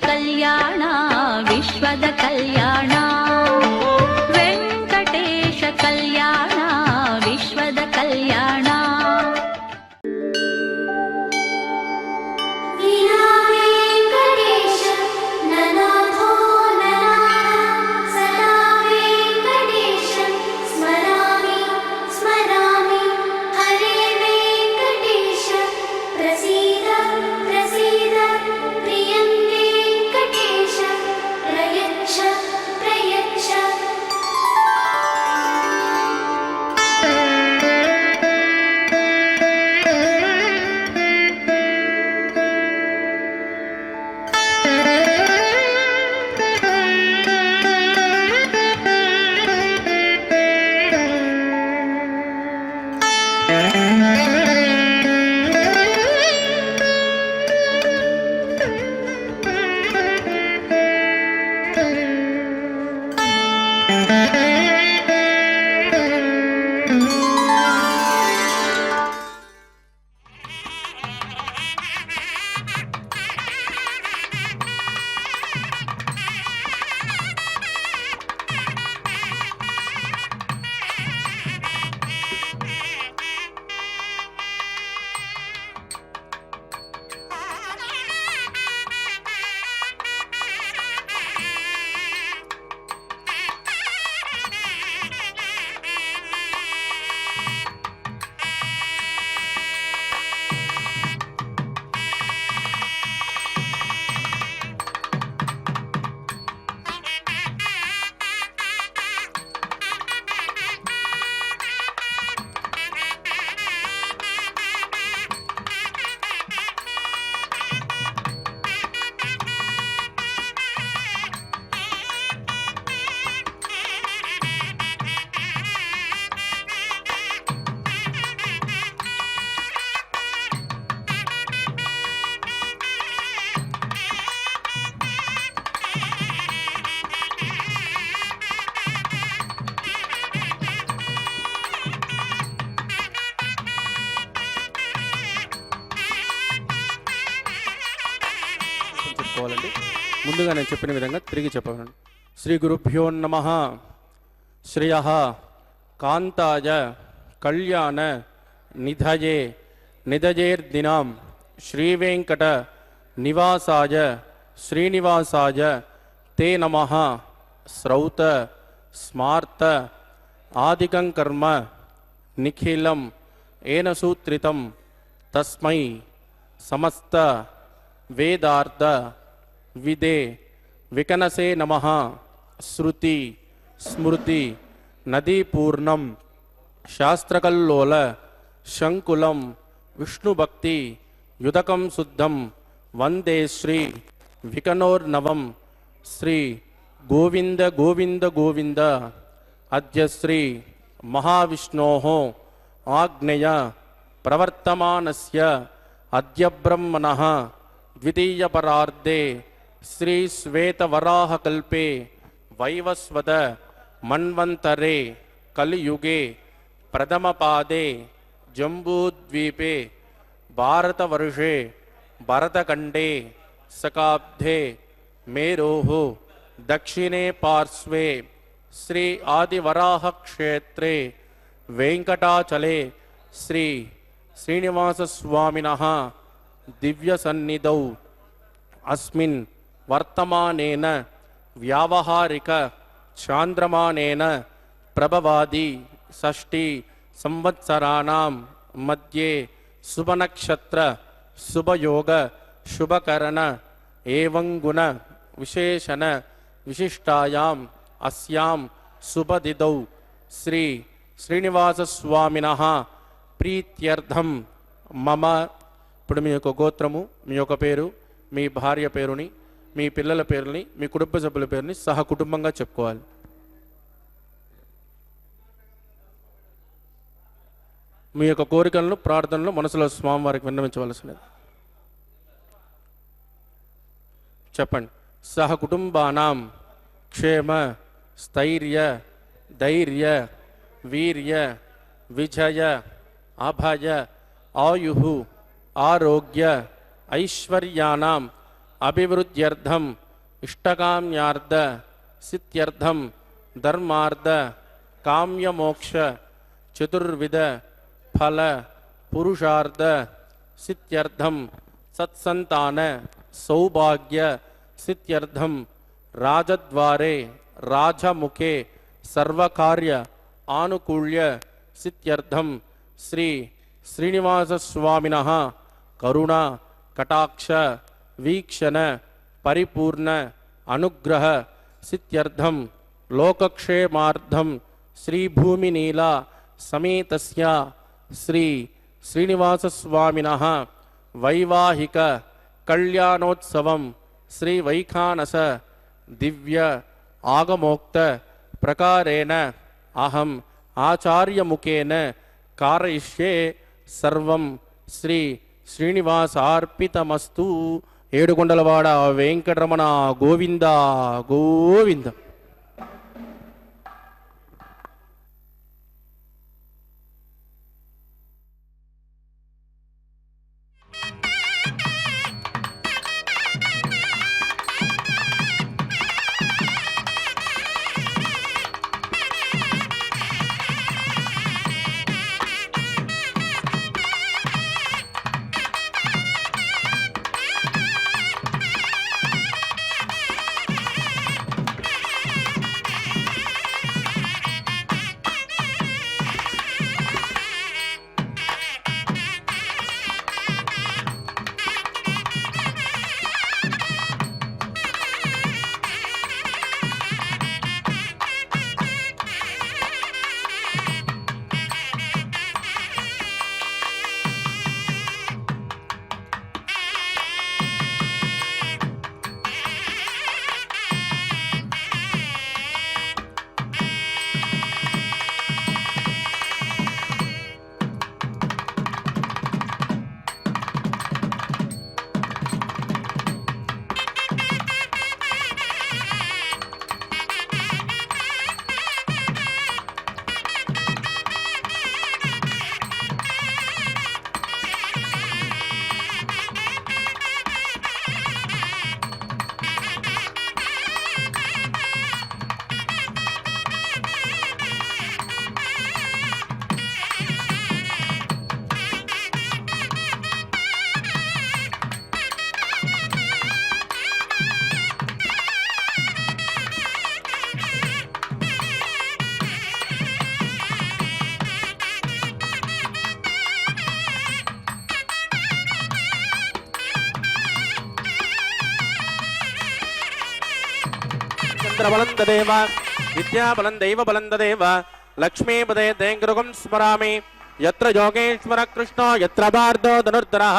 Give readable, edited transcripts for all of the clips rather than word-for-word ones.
ಕಲ್ಯಾಣ ವಿಶ್ವದ ಕಲ್ಯಾಣ ವೆಂಕಟೇಶ ಕಲ್ಯಾಣ ವಿಶ್ವದ ಕಲ್ಯಾಣ ముందుగా నేను చెప్పిన విధంగా తిరిగి చెప్పగలను. శ్రీ గురుభ్యో నమః. శ్రియః కాంతాయ కళ్యాణ నిధయే నిధయేర్దినాం శ్రీవేంకట నివాసాయ శ్రీనివాసాయ తే నమః. శ్రౌత స్మార్త ఆదికం కర్మ నిఖిలం ఏన సూత్రితం తస్మై సమస్త వేదార్థ విదే వికనసే నమః. శృతి స్మృతి నదీపూర్ణం శాస్త్రకల్లోల శంకులం విష్ణుభక్తి యుదకం శుద్ధం వందే శ్రీ వికనోర్నవం. శ్రీ గోవింద గోవింద గోవింద. అద్య శ్రీ మహావిష్ణోః ఆజ్ఞయ ప్రవర్తమానస్య అద్య బ్రహ్మణః ద్వితీయపరార్ధే శ్రీ శ్వేతవరాహకల్పే వైవస్వత మన్వంతరే కలియుగే ప్రథమపాదే జంబూద్వీపే భారతవర్షే భరతఖండే శకాబ్దే మేరోః దక్షిణే పార్శ్వే శ్రీ ఆదివరాహక్షేత్రే వెంకటాచలే శ్రీ శ్రీనివాసస్వామినః దివ్య సన్నిధౌ అస్మిన్ వర్తమానేన వ్యావహారిక చాంద్రమానేన ప్రభవాది షష్ఠి సంవత్సరాణం మధ్యే శుభనక్షత్ర శుభయోగ శుభకరణ ఏవం గుణ విశేషణ విశిష్టాయాం అస్యాం శుభదిదౌ శ్రీ శ్రీనివాసస్వామినః ప్రీత్యర్థం మమ. ఇప్పుడు మీ యొక్క గోత్రము, మీ యొక్క పేరు, మీ భార్య పేరుని, మీ పిల్లల పేరుని, మీ కుటుంబ సభ్యుల పేరుని సహ కుటుంబంగా చెప్పుకోవాలి. మీ యొక్క కోరికలను ప్రార్థనలు మనసులో స్వామివారికి విన్నవించవలసినది. చెప్పండి. సహ కుటుంబానాం క్షేమ స్థైర్య ధైర్య వీర్య విజయ అభయ ఆయు ఆరోగ్య ఐశ్వర్యానాం अभिवृद्ध्यर्थम इष्टकाम्यार्थ सिद्ध्यर्थम धर्मार्थ काम्यमोक्ष चतुर्विध फल पुरुषार्थ सिद्ध्यर्थम सत्संतान सौभाग्य सिद्ध्यर्थम राजद्वारे राजमुखे सर्वकार्य आनुकूल्य सिद्ध्यर्थम श्री श्रीनिवास स्वामिनः करुणा कटाक्ष वीक्षण परिपूर्ण अनुग्रह सिद्ध्यर्थम लोकक्षेमार्थम श्री भूमिनीला समेतस्य श्री श्रीनिवास स्वामिनः वैवाहिक कल्याणोत्सवम श्री वैखानस दिव्य आगमोक्त प्रकारेण अहम आचार्यमुखेन कारयिष्ये सर्वं श्री శ్రీనివాసార్పితమస్తు. ఏడుకొండలవాడ వెంకటరమణ గోవింద గోవింద. बलंदेव विद्या बलंदैव बलंदेव लक्ष्मीपदे देङ्गृगं स्मरामि यत्र योगेश्वर कृष्णो यत्र पार्थो धनुर्धरः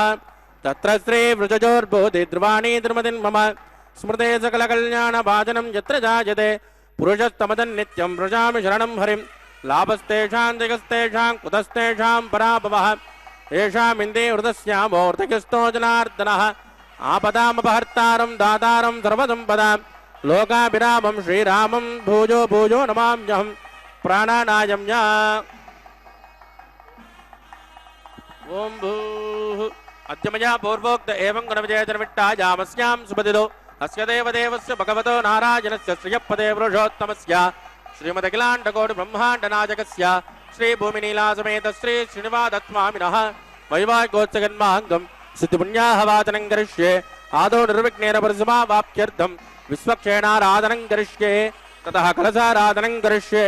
तत्र श्री वृजजोर्बोधि ध्रुवाणी धर्मदिन् मम स्मृते सकल कल्याण भाजनं यत्र जायते पुरुषस्तमदन् नित्यं व्रजामि शरणं हरिं लाभस्तेषां जगस्तेषां कुतस्तेषां पराभवः येषामिन्दे हृदस्यामोऽर्थकिस्तो जनार्दनः आपदामपहर्तारं दातारं सर्वसम्पदां लोकाभिरामं श्रीरामं भूजो भूजो नमाम्यहं प्राणानायम्य ओम भूः अद्यमया पूर्वोक्त एवं गणविजयजनविट्टायामस्यां सुपदिदो अस्य देवदेवस्य भगवतो नारायणस्य श्रियपदे पुरुषोत्तमस्य श्रीमदखिलाण्डकोटिब्रह्माण्डनायकस्य श्रीभूमिनीलासमेत श्री श्रीनिवासस्वामिनः वैवाहिकोत्सवन्माङ्गं सिद्धिपुण्याहवाचनं करिष्ये आदौ निर्विघ्नेन परिसमावाप्त्यर्थं विश्वक्षेणाराधनं करिष्ये ततः कलशाराधनं करिष्ये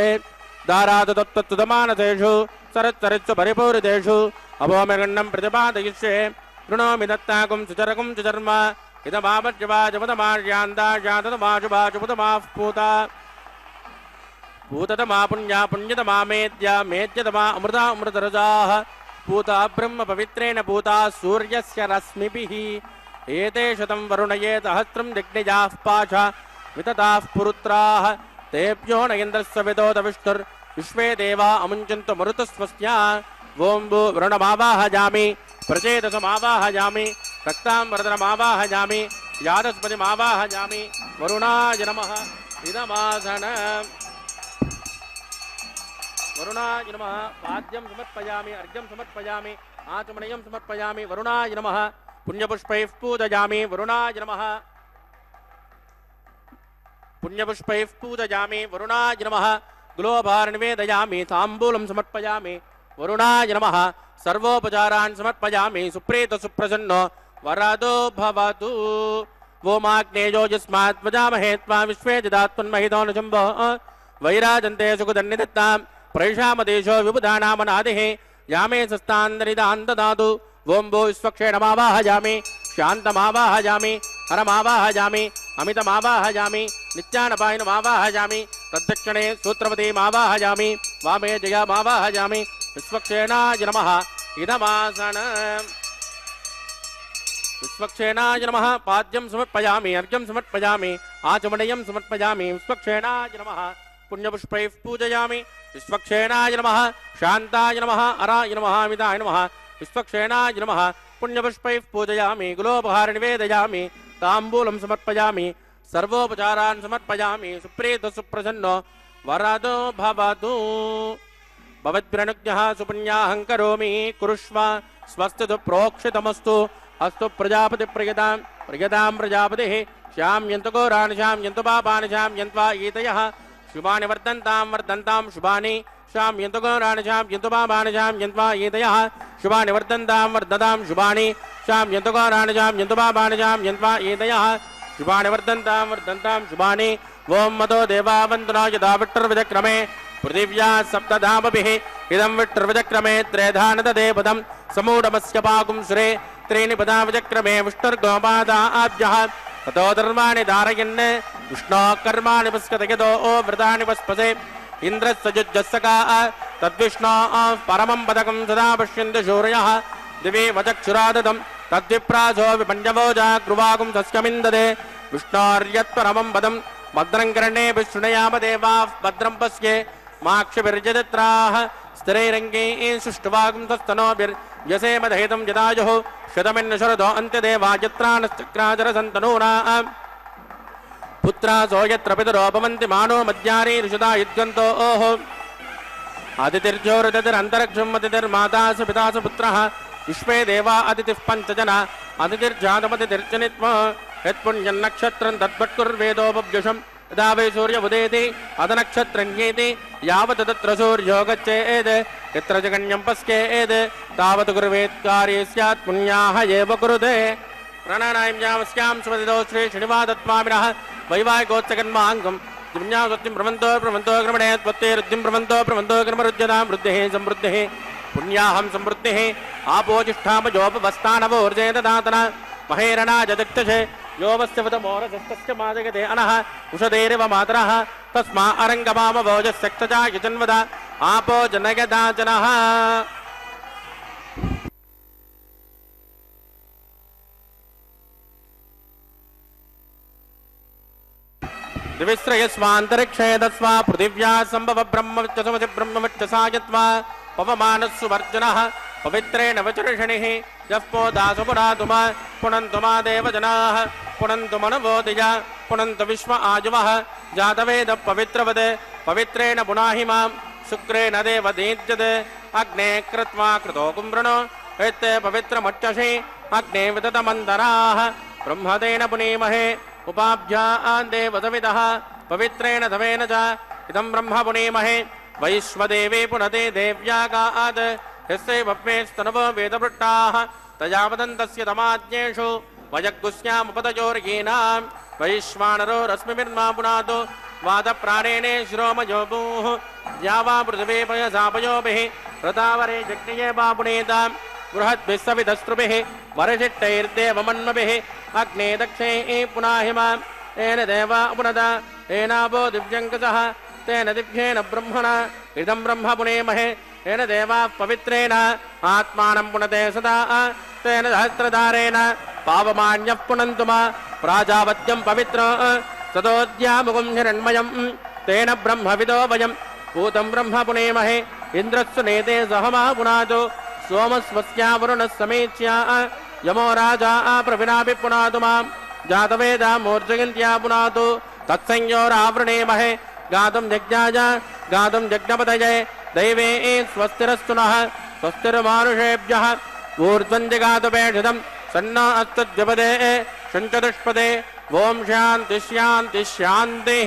दारादत्तत्तुतमानसेषु सरच्चरित्सु परिपूरितेषु अभोमगण्डं प्रतिपादयिष्ये कृणोमि दत्ताकुं सुचरकुं सुचर्म इदमापज्यवाजपदमार्यान्दाशातमाशुभाशुपदमाः पूता पूततमा पुण्या पुण्यतमा मेद्या मेद्यतमा अमृता अमृतरजाः पूता ब्रह्म पवित्रेण पूता सूर्यस्य रश्मिभिः एते शतं वरुणये सहस्रं जग्निजाः पाशा वितताः पुरुत्राः तेभ्यो न इन्द्रस्य विदोदविष्णुर् विश्वे देवा अमुञ्चन्तु मरुतस्वस्या ओं भू वरुणमावाहयामि प्रचेतसमावाहयामि रक्ताम्बरधरमावाहयामि यादस्पतिमावाहयामि वरुणाय नमः इदमासन वरुणाय नमः पाद्यं समर्पयामि अर्घ्यं समर्पयामि आचमनीयं समर्पयामि वरुणाय नमः पुण्यपुष्पैः पूजयामि वरुणाय नमः पुण्यपुष्पैः पूजयामि वरुणाय नमः गुलोभार निवेदयामि ताम्बूलं समर्पयामि वरुणाय नमः सर्वोपचारान् समर्पयामि सुप्रीत सुप्रसन्नो वरदो भवतु वोमाग्नेयो यस्मात् वजामहे त्वा विश्वे ददात्वन्महितो न शम्भो वैराजन्ते सुखदन्निदत्तां प्रैषामदेशो विबुधानामनादिः यामे सस्तान्दनिदान् ददातु ओं भो विश्वक्षेणमावाहयामि शान्तमावाहयामि हरमावाहयामि अमितमावाहयामि नित्यानपायनमावाहयामि तद्दक्षिणे सूत्रपतिमावाहयामि वामे जयामावाहयामि विश्वक्षेणाय नमः इदमासन विश्वक्षेणाय नमः पाद्यं समर्पयामि अर्घ्यं समर्पयामि आचमनीयं समर्पयामि विश्वक्षेणाय नमः पुण्यपुष्पैः पूजयामि विश्वक्षेणाय नमः शान्ताय नमः अराय नमः अमिताय नमः विश्वक्षेणाय नमः पुण्यपुष्पैः पूजयामि गुलोपहार निवेदयामि ताम्बूलं समर्पयामि सर्वोपचारान् समर्पयामि सुप्रीत सुप्रसन्नो वरदो भवतु भवद्भिरनुज्ञः सुपुण्याहं करोमि कुरुष्व स्वस्तितु प्रोक्षितमस्तु अस्तु प्रजापतिप्रियतां प्रियतां प्रजापतिः श्याम्यन्तु घोराणि श्याम्यन्तु पापानि श्याम्यन्त्वा एतयः शुभानि वर्धन्तां शुभानि श्याम्यन्तु घोराणि श्याम्यन्तु पापानि श्याम्यन्त्वा एतयः शुभानि वर्धन्तां शुभानि श्याम्यन्तु घोराणि श्याम्यन्तु पापानि श्याम्यन्त्वा एतयः शुभानि वर्धन्तां शुभानि ओं मदो देवावन्तुना यदा विट्टर्विजक्रमे पृथिव्या सप्तधामभिः इदं विट्टर्विजक्रमे त्रेधानतदेपदं समूढमस्य पाकुं सुरे त्रीणि पदा विचक्रमे विष्णुर्गोपादाभ्यः ततो धर्माणि धारयन् विष्णोः कर्माणि पश्यत यतो व्रतानि पस्पसे इन्द्रस्सजुज्जस्सका तद्विष्णोः परमं पदकं सदा पश्यन्ति शूरयः दिवि वचक्षुरादतं तद्विप्रासो विपञ्चवो जागृवागुं सस्यमिन्ददे विष्णोर्यत्परमं पदं भद्रं कर्णेभिः शृणुयाम देवाः भद्रं पश्ये माक्षभिर्यजत्राः स्थिरैरङ्गे सुष्ठुवागुं तस्तनोभिर्यसेमदहेतं यदायुः शतमिन्न शरदो अन्त्यदेवायत्रानश्चक्राजरसन्तनूना पुत्रासो यत्र पितरो भवन्ति मानो मध्यारे ऋषदा युद्गन्तो ओः अतिथिर्जोरतिथिरन्तरिक्षम् अतिथिर्मातासु पितासु पुत्रः विश्वे देवा अतिथिः पञ्चजना अतिथिर्जातमतिथिर्जनित्वा यत्पुण्यन्नक्षत्रं तद्वट्कुर्वेदोपव्युषम् यदा वै सूर्य उदेति अदनक्षत्रन्येति यावत् तत्र सूर्यो गच्छेत् यत्र जगन्यं पश्येत् तावत् कुर्वेत् कार्ये स्यात् पुण्याः एव कुरुते प्रणनायम्यामस्यां सुमतितो श्री श्रीनिवासत्वामिनः वैवाहिकोत्सकन्माङ्गं दिव्यासत्यं प्रवन्तो क्रमणे त्वत्तेरुद्धिं प्रवन्तो क्रमरुद्यतां वृद्धिः समृद्धिः पुण्याहं समृद्धिः आपोजिष्ठामजोपवस्तानवोर्जे ददातन महेरणाजदिक्तशे योवस्यवदमोरजस्तस्य मादगते अनः उषदेरिव मातरः तस्मा अरङ्गमामवोजस्यक्तजा यजन्वद आपो जनयदाचनः दिविश्रयस्वान्तरिक्षे तस्वा पृथिव्या सम्भव ब्रह्मविच्चसमति ब्रह्मविच्चसायत्वा पवमानस्सुवर्जनः पवित्रेण वचर्षणिः यः पोदासु पुरातुम पुनन्तु मा देवजनाः पुनन्तु मनवोदिया पुनन्तु विश्व आजुवः जातवेद पवित्रवद पवित्रेण पुनाहि मां शुक्रेण देवदीज्यते अग्ने कृत्वा कृतो कुम्भृणो एते पवित्रमच्चषे अग्ने विदतमन्तराः ब्रह्मतेन पुनीमहे उपाभ्यां देवसविदः पवित्रेण धवेन च इदं ब्रह्म पुनीमहे वैश्वदेवे पुनते देव्यागात् यस्य भव्ये स्तनवो वेदवृट्टाः तया वदन्तस्य तमाज्ञेषु वयग्गुस्यामुपतयोर्येनां वैश्वानरो रश्मिर्मा पुनातो वादप्राणेने शिरोमयो भूः या वा पृथिवे पयसापयोभिः रतावरे जग्निये वा पुनेतां बृहद्भिः सविधस्त्रुभिः वरचिट्टैर्देवमन्मभिः अग्ने दक्षे पुनाहिमां तेन देवा पुनदा तेनावो दिव्यङ्कसः तेन दिव्येन ब्रह्मणा इदं ब्रह्म पुनेमहे तेन देवाः पवित्रेण आत्मानं पुनते सदा तेन सहस्रधारेण पावमान्यः पुनन्तु मा प्राजावत्यं पवित्र सदोद्यामुगं हिरण्मयं तेन ब्रह्मविदो वयं भूतं ब्रह्म पुनेमहे इन्द्रस्सु नेते सहमा पुनातो सोमस्वस्या वरुणः समेत्या यमो राजा प्रविनापि पुनातु मां जातवेदा मूर्जयन्त्या पुनातु तत्संयोरावृणेमहे गातुं यज्ञाय गातुं यज्ञपतये दैवे स्वस्तिरस्तु नः स्वस्तिर्मानुषेभ्यः ऊर्ध्वं जगातुपेषितं सन्ना अस्तद्यपदे शञ्चतुष्पदे ओम शांति शांति शांति।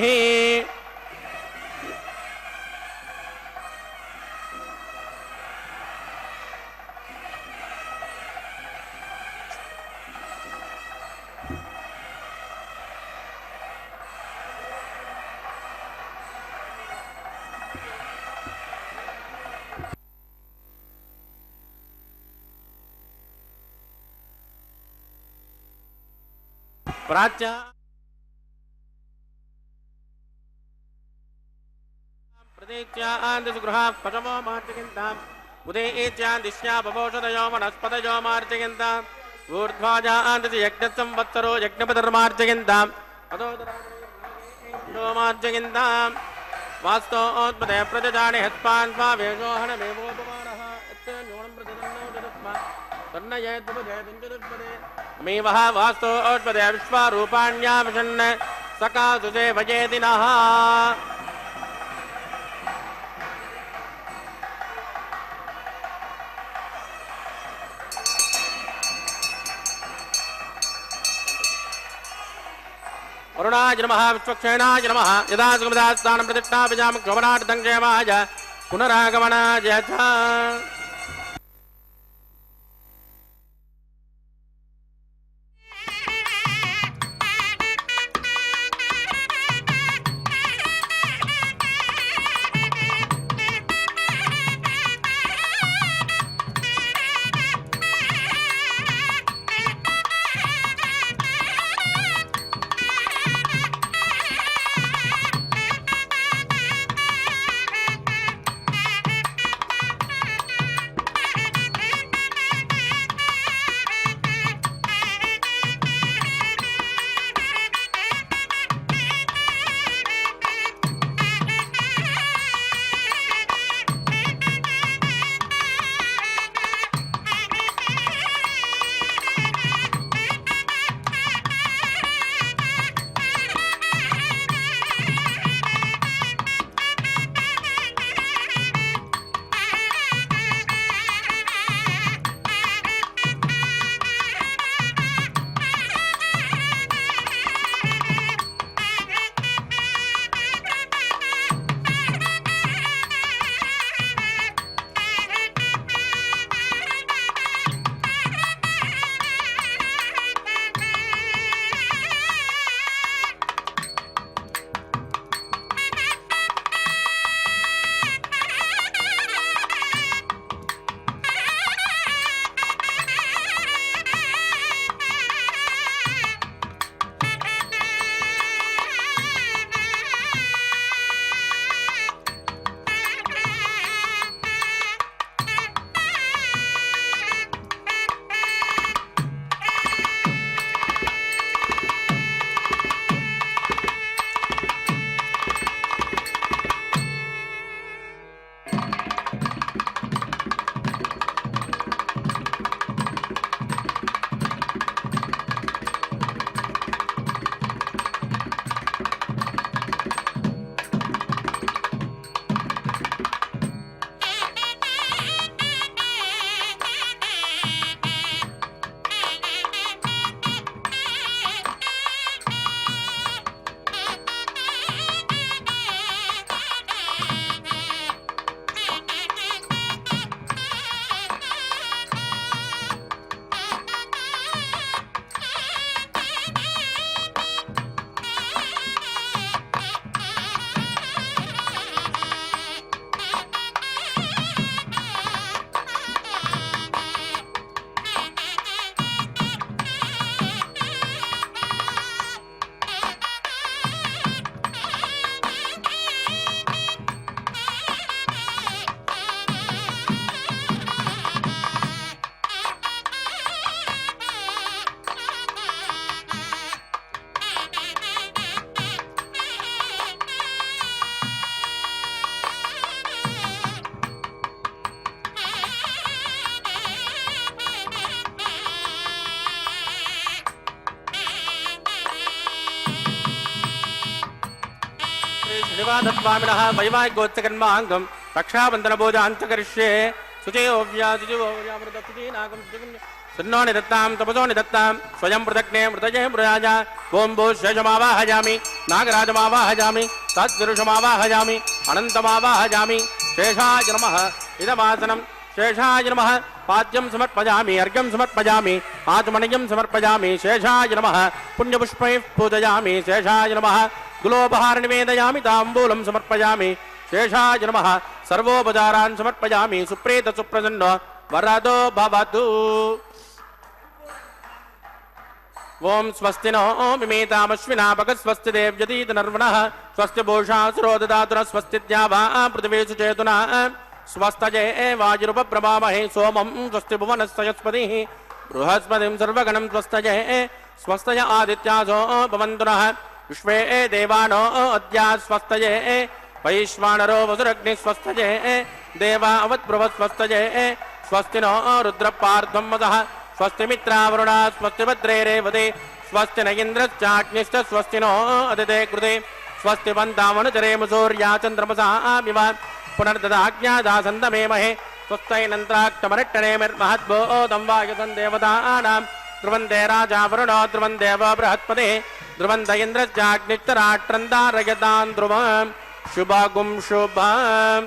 प्राच्य प्रदेच्यान्दसुगृहा पशवो मार्जयन्ताम् उदयेच्यान्दिश्या बभोषदयो वनस्पतयो मार्जयन्ताम् ऊर्ध्वाजान्दसि यज्ञसंवत्सरो यज्ञपदर्मार्जयन्ताम् अदोदरो मार्जयन्ताम् वास्तोत्पदे प्रजजाने हस्पान् स्वावेशोहनमेवोपमानः न्यूनं प्रजनन्नो जगत्मा तन्नयेद्वपदे पञ्चदुष्पदे अमीवः वास्तोत्पदे विश्वारूपाण्याविशन् सकासुजे भजेदिनः। वरुणाय नमः विश्वक्षेणाय नमः यदा सुगमदास्थानं प्रतिष्ठापयामि क्षोभनार्थं क्षेमाय पुनरागमनाय च। श्रीनिवासस्वामिनः वैवाहिकोत्सकर्माङ्गं रक्षाबन्धनपूजाञ्च करिष्ये शुचयोव्यामृतशुचीनागं सन्नो निदत्तां तपसो निदत्तां स्वयं पृथग्ने मृतये प्रयाज ओं भूशेषमावाहयामि नागराजमावाहयामि तत्पुरुषमावाहयामि अनन्तमावाहयामि शेषाय नमः इदमासनं शेषाय नमः पाद्यं समर्पयामि अर्घ्यं समर्पयामि आत्मनियं समर्पयामि शेषाय नमः पुण्यपुष्पैः पूजयामि शेषाय नमः गुलोपहार निवेदयामि ताम्बूलं समर्पयामि शेषाय नमः सर्वोपचारान् समर्पयामि सुप्रीत सुप्रसन्नो वरदो भवतु ओं स्वस्ति नो विमेतामश्विना भगस्वस्ति देव्यतीत नर्वणः स्वस्ति भूषा सुरो ददातु नः स्वस्तिद्या वा पृथिवी सुचेतुना स्वस्तये वायुरुपप्रभामहे सोमं स्वस्ति भुवनस्यस्पतिः बृहस्पतिं सर्वगणं स्वस्तये स्वस्तय आदित्यासो भवन्तु नः विश्वे देवानो अद्या स्वस्तये वैश्वानरो वसुरग्निः स्वस्तये देवा अवत्प्रभस्वस्तये स्वस्ति नो रुद्रपार्ध्वं वसः स्वस्ति मित्रावरुणा स्वस्ति भद्रे रेवते स्वस्ति न इन्द्रश्चाग्निश्च स्वस्ति नो अदिते कृते स्वस्ति वन्तामनुचरेम सूर्या चन्द्रमसा विव पुनर्ददाज्ञादासन्तमेमहे स्वस्तैनन्त्राक्तमरट्टनेमिर्महद्भूतं वायुतं देवतानां ध्रुवन्ते राजा वरुणो ध्रुवन् देव बृहस्पतिः ध्रुवन्त इन्द्रश्चाग्निश्चराट्रन्दारयतां ध्रुवं शुभगुं शुभम्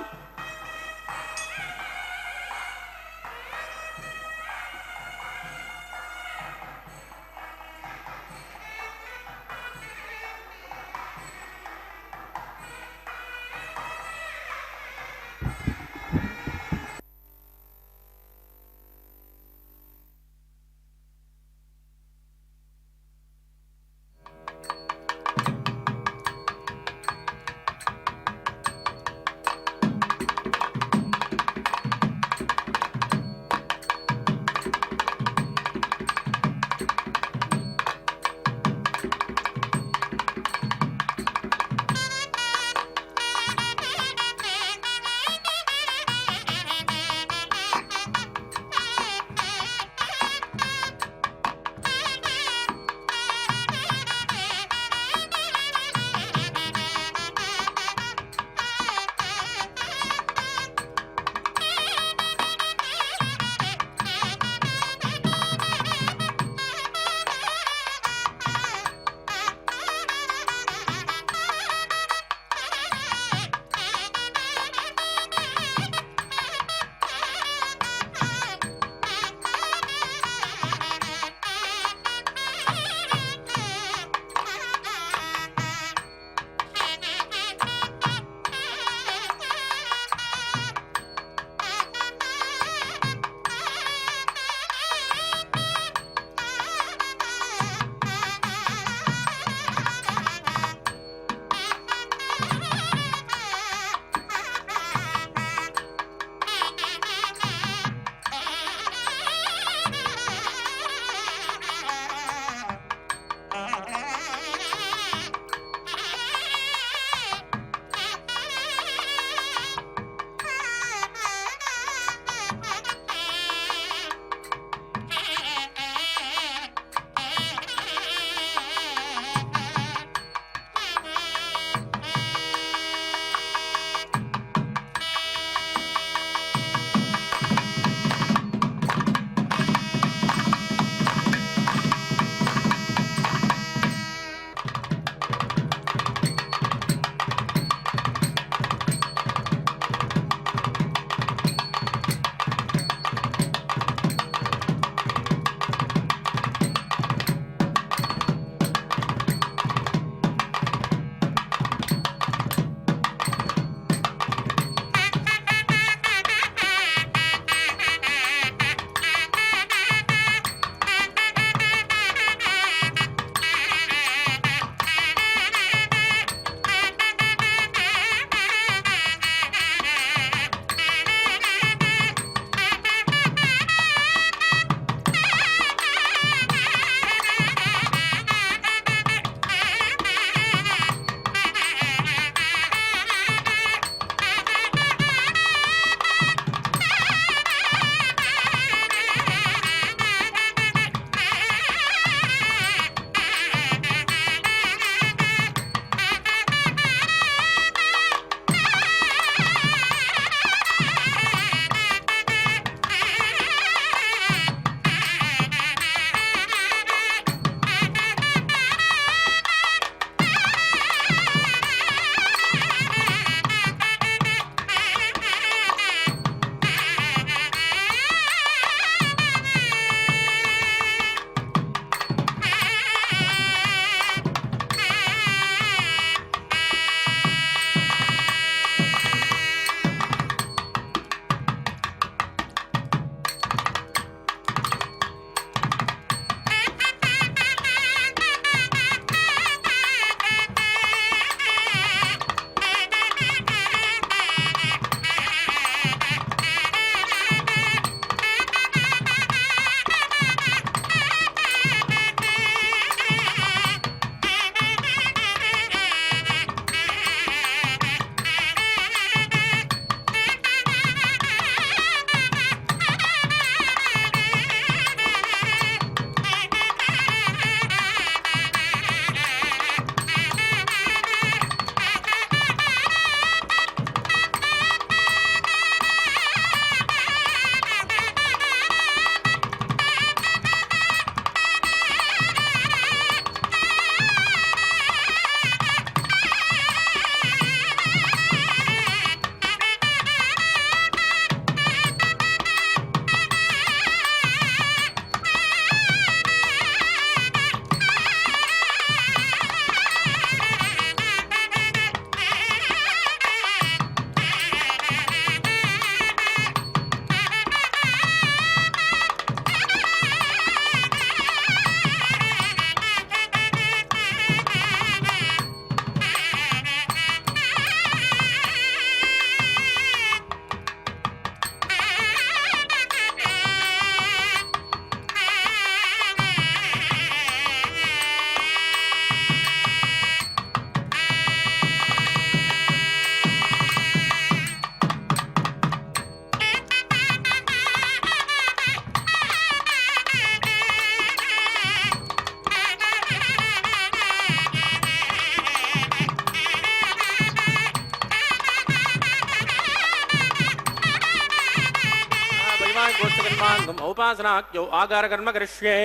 अहम् औपासनाख्यौ आगारकर्म करिष्ये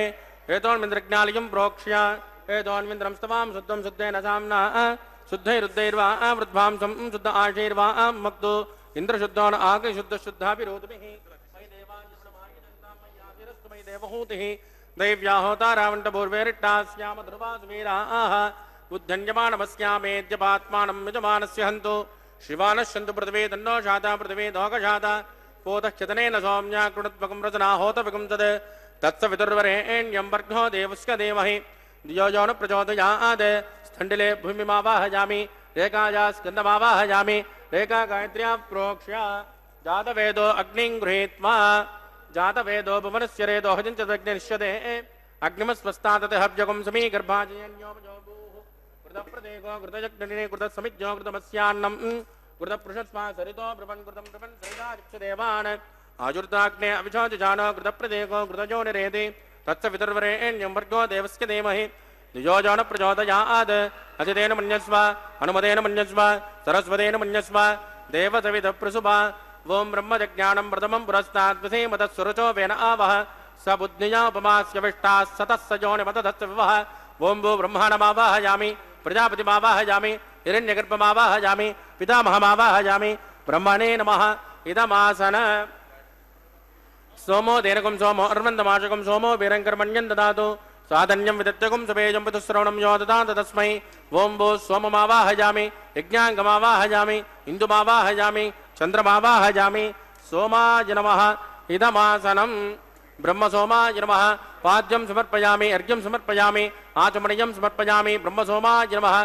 एतोन्मिन्द्रज्ञालयं प्रोक्ष्य एतोन्मिन्द्रं स्तवां शुद्धं शुद्धेन साम्ना शुद्धैरुद्धैर्वा वृद्धांसं शुद्ध आशैर्वा मक्तो इन्द्रशुद्धो न आग शुद्ध शुद्धाभिरोधभिः मयि देवाञ्जनमायजन्तामय्याभिरस्तु मयि देवहूतिः दैव्याहोतारावण्टपूर्वेरिट्टास्याम ध्रुवासुवीराः उद्धन्यमानमस्यामेद्यपात्मानं यजमानस्य हन्तु शिवानश्यन्तु पृथिवी तन्नो शाता पृथिवी दोकशाता पोतश्चतनेन सौम्या कृणत्वकं रचनाहोतविकं तद् तत्सवितुर्वरेण्यं वर्गो देवस्य धीमहि धियो यो न प्रचोदयात् स्थण्डिले भूमिमावाहयामि रेखाया स्कन्दमावाहयामि रेखा गायत्र्या प्रोक्ष्य जातवेदो अग्निं गृहीत्वा जातवेदो भुवनस्य रेदो हजञ्चदग्निनिश्यते अग्निमस्वस्तातते हव्यकं समीगर्भाजयन्योमजोभूः कृतप्रदेको कृतजग्निने कृतसमिज्ञो कृतमस्यान्नं कृतपृषस्वा सरितो ब्रवन् कृतं ब्रवन् सरितादिक्षदेवान् आजुर्दाग्ने अविशोजजानो कृतप्रदेको कृतजोनिरेति तत्सवितुर्वरेण्यं वर्गो देवस्य धीमहि धियो यो न प्रचोदयात् अजितेन मन्यस्व हनुमतेन मन्यस्व सरस्वतेन मन्यस्व देवसवितप्रसुभा ओं ब्रह्मजज्ञानं प्रथमं पुरस्ताद्विधीमतः वेन आवह स बुद्धिया उपमास्य विष्टाः सतः स योनिमतधस्य विवह ओं भू ब्रह्माणमावाहयामि प्रजापतिमावाहयामि हिरण्यगर्भमावाहयामि पितामहमावाहयामि ब्रह्मणे नमः इदमासन सोमो देनकं सोमो अर्वन्दमाशकं सोमो वीरङ्कर्मण्यं ददातु साधन्यं विदत्यकं सुपेजं पितुश्रवणं यो ददात तस्मै ओं भू सोममावाहयामि यज्ञाङ्गमावाहयामि इन्दुमावाहयामि चन्द्रमावाहयामि सोमाय नमः इदमासनं ब्रह्मसोमाय नमः पाद्यं समर्पयामि अर्घ्यं समर्पयामि आचमनीयं समर्पयामि ब्रह्मसोमाय नमः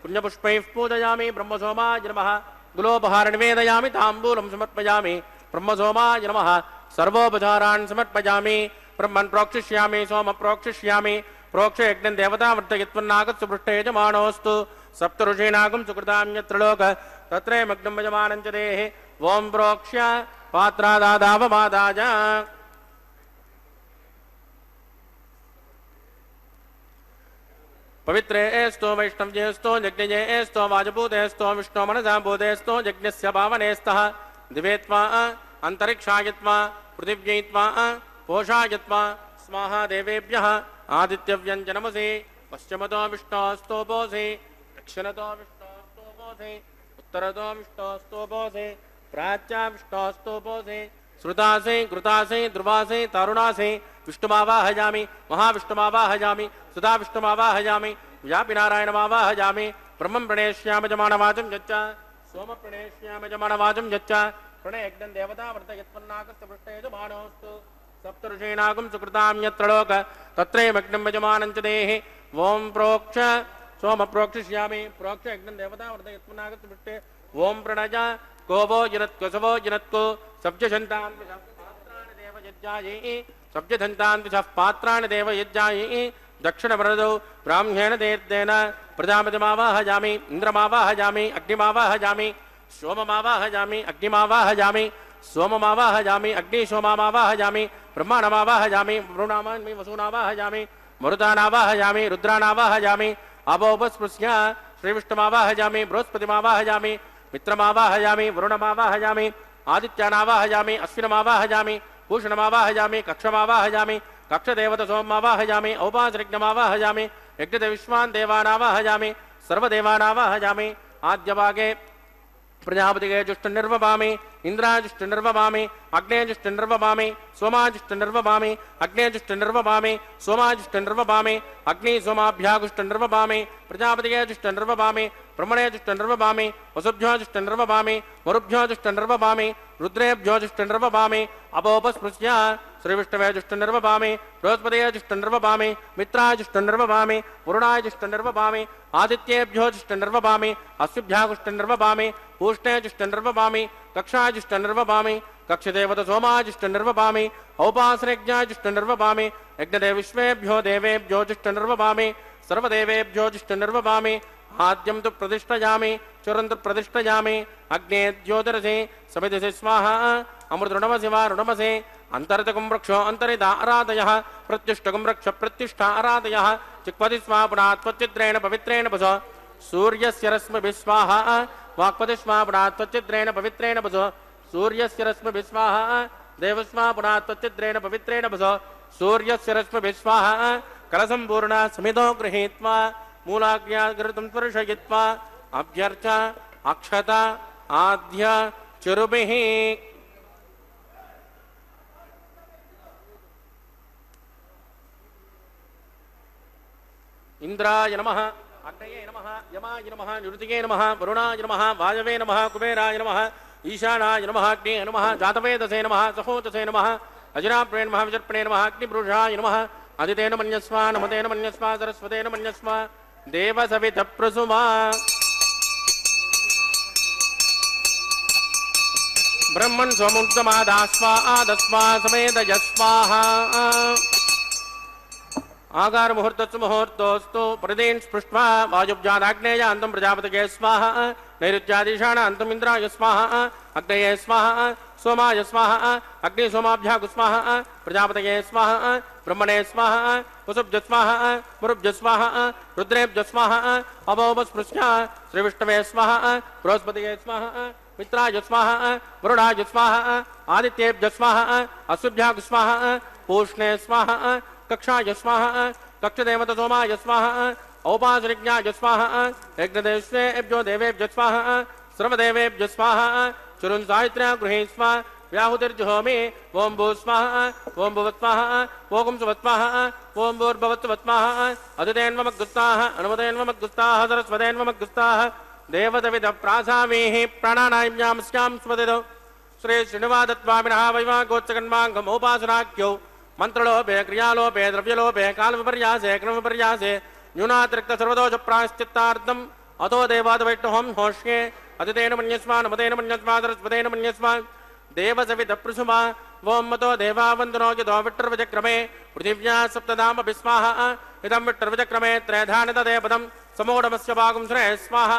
पुण्यपुष्पैः पूजयामि ब्रह्मसोमाय नमः गुलोपहारं निवेदयामि ताम्बूलं समर्पयामि ब्रह्मसोमाय नमः सर्वोपचारान् समर्पयामि ब्रह्मन् प्रोक्षिष्यामि सोम प्रोक्षिष्यामि प्रोक्ष यज्ञं देवता वर्तयित्वन्नागत्सु पृष्ठे यजमानोऽस्तु सप्त ऋषीणागं सुकृतां यत्र लोक तत्रे मग्नं यजमानं च देहि ओं प्रोक्ष्य पात्रादादावमादाय पवित्रे एस्तो वैष्णव्येस्तो यज्ञये एस्तो वाजपूतेस्तो विष्णो मनसा भूतेस्तो यज्ञस्य पावनेस्तः दिवेत्वा अंतरिक्षायत्वा पृथिव्यैत्वा पोषायत्वा स्वाहा देवेभ्यः आदित्यव्यञ्जनमसि पश्चिमतो विष्णोस्तोपोसि दक्षिणतो विष्णोस्तोपोसि उत्तरतो विष्णोस्तोपोसि प्राच्या विष्णोस्तोपोसि श्रुतासि घृतासि ध्रुवासि तरुणासि विष्णुमावाहयामि महाविष्णुमावाहयामि सुधा विष्णुमावाहयामि व्यापिनारायणमावाहयामि ब्रह्मं प्रणेष्यामि जमानवाचं यच्च सोम प्रणेष्यामि जमानवाचं यच्च प्रणयज्ञं देवता वर्तयत्वन्नागस्य पृष्ठे यजमानोऽस्तु सप्त ऋषीणागं सुकृतां यत्र लोक तत्रैवग्नं यजमानं च देहि ओं प्रोक्ष सोम प्रोक्षिष्यामि प्रोक्ष यज्ञं देवता वर्तयत्वन्नागस्य पृष्ठे ओं प्रणय कोवो जिनत्को सवो जिनत्को सब्जशन्तान् पात्राणि देव यज्ञायै सब्जधन्तान् विषः पात्राणि देव यज्ञायै दक्षिणवरदौ ब्राह्म्येण देर्देन प्रजापतिमावाहयामि इन्द्रमावाहयामि अग्निमावाहयामि सोममावाहयामि अग्निमावाहयामि सोममावाहयामि अग्निसोमामावाहयामि ब्रह्माणमावाहयामि वरुणामान्मि वसूनावाहयामि मरुतानावाहयामि रुद्रानावाहयामि अवोपस्पृश्य श्रीविष्णुमावाहयामि बृहस्पतिमावाहयामि मित्रमावाहयामि वरुणमावाहयामि आदित्यानावाहयामि अश्विनमावाहयामि भूषणमावाहयामि कक्षमावाहयामि कक्षदेवतसोममावाहयामि औपासरिज्ञमावाहयामि यज्ञदेविश्वान् देवानावाहयामि सर्वदेवानावाहयामि आद्यभागे प्रजापतिगे जुष्टनिर्वपामि इन्द्राजुष्टनिर्वपामि अग्नेजुष्टनिर्वपामि सोमाजुष्टनिर्वपामि अग्नेजुष्टनिर्वपामि सोमाजुष्टनिर्वपामि अग्निसोमाभ्यागुष्टनिर्वपामि प्रजापतिगे जुष्टनिर्वपामि ब्रह्मणे जुष्टनिर्वपामि वसुभ्यो जुष्टनिर्वपामि वरुभ्यो जुष्टनिर्वपामि रुद्रेभ्यो जुष्टनिर्वपामि अपोपस्पृश्य श्रीविष्णवे जुष्टनिर्वपामि बृहस्पतये जुष्टनिर्वपामि मित्राय जुष्टनिर्वपामि वरुणाय जुष्टनिर्वपामि आदित्येभ्यो जुष्टनिर्वपामि अश्विभ्यागुष्टनिर्वपामि पूष्णे जुष्टनिर्वपामि कक्षाय जुष्टनिर्वपामि कक्षदेवत सोमाय जुष्टनिर्वपामि औपासनयज्ञाय जुष्टनिर्वपामि यज्ञदेविश्वेभ्यो देवेभ्यो जुष्टनिर्वपामि सर्वदेवेभ्यो जुष्टनिर्वपामि आद्यं तु प्रतिष्ठयामि चुरन्तु प्रतिष्ठयामि अग्ने ज्योतिरसि समिधि स्वाहा अमृतृणमसि वा ऋणमसि अंतरतकं वृक्षो अंतरिदा आराधयः प्रत्युष्टकं वृक्ष प्रत्युष्ठा आराधयः चिक्पति स्वा पुनात् त्वच्चिद्रेण पवित्रेण पश सूर्यस्य रश्मिभिः स्वाहा वाक्पति स्वा पुनात् त्वच्चिद्रेण पवित्रेण पश सूर्यस्य रश्मिभिः स्वाहा देवस्मा पुनः त्वच्चिद्रेण पवित्रेण भसो सूर्यस्य रश्मिभिः स्वाहा कलसम्पूर्ण समितो गृहीत्वा मूलाग्न्या घृतं स्पर्शयित्वा अभ्यर्च अक्षत आद्य चुरुभिः इंद्राय नमः अग्नये नमः यमाय नमः निरुतिये नमः वरुणाय नमः वायवे नमः कुबेराय नमः ईशानाय नमः अग्ने नमः जातवेदसे नमः सहोदसे नमः अजराप्रेण नमः विजर्पणे नमः अग्निपुरुषाय नमः अदितेन मन्यस्वा नमतेन मन्यस्वा सरस्वतेन मन्यस्वा देवसवितप्रसुमा ब्रह्मन् स्वमुक्तमादास्वा आदस्वा समेदयस्वाहा आगार मुहूर्तस्तु मुहूर्तोस्तु प्रदीन स्पृष्ट्वा वायुब्जादाग्नेय अन्तं प्रजापतये स्वाहा नैऋत्यादिशान अन्तं इन्द्राय स्वाहा अग्नये स्वाहा सोमाय स्वाहा अग्नि सोमाभ्यागु स्वाहा प्रजापतये स्वाहा ब्रह्मणे स्वाहा वसुभ्य स्वाहा मुरुभ्य स्वाहा रुद्रेभ्य स्वाहा अवोपस्पृश्य श्रीविष्णवे स्वाहा बृहस्पतये स्वाहा मित्राय स्वाहा वरुणाय स्वाहा आदित्येभ्य स्वाहा अश्वभ्यागु स्वाहा पूष्णे स्वाहा कक्षाय स्वाहा कक्षदेवत सोमाय स्वाहा औपासनिज्ञाय स्वाहा यज्ञदेवेभ्यो देवेभ्य स्वाहा सर्वदेवेभ्य स्वाहा चुरुन् सावित्र्या गृहे स्वा व्याहुतिर्जुहोमि ओं भू स्वाहा ओं भुवत् स्वाहा ओं सुवत् स्वाहा ओं भूर्भवत्वत् स्वाहा अदितेन्वमग्गुस्ताः अनुमतेन्वमग्गुस्ताः सरस्वतेन्वमग्गुस्ताः देवदविदप्रासामीः प्राणानायम्यां स्यां स्वदिदौ श्री श्रीनिवादत्वामिनः वैवागोच्चकन्माङ्गमोपासनाख्यौ मंत्रलोपे क्रियालोपे द्रव्यलोपे कालविपर्यासे क्रमविपर्यासे न्यूनातिरिक्त सर्वदोष प्रायश्चित्तार्थम् अतो देवाद वैष्णवं होष्ये अतितेन मन्यस्मा नमतेन मन्यस्मा सरस्वतेन मन्यस्मा देवसवितप्रसुमा वों मतो देवावन्दनो यतो विट्टर्वचक्रमे पृथिव्या सप्तधामपि स्वाहा इदं विट्टर्वचक्रमे त्रयधानितदे पदं समोढमस्य भागं श्रेय स्वाहा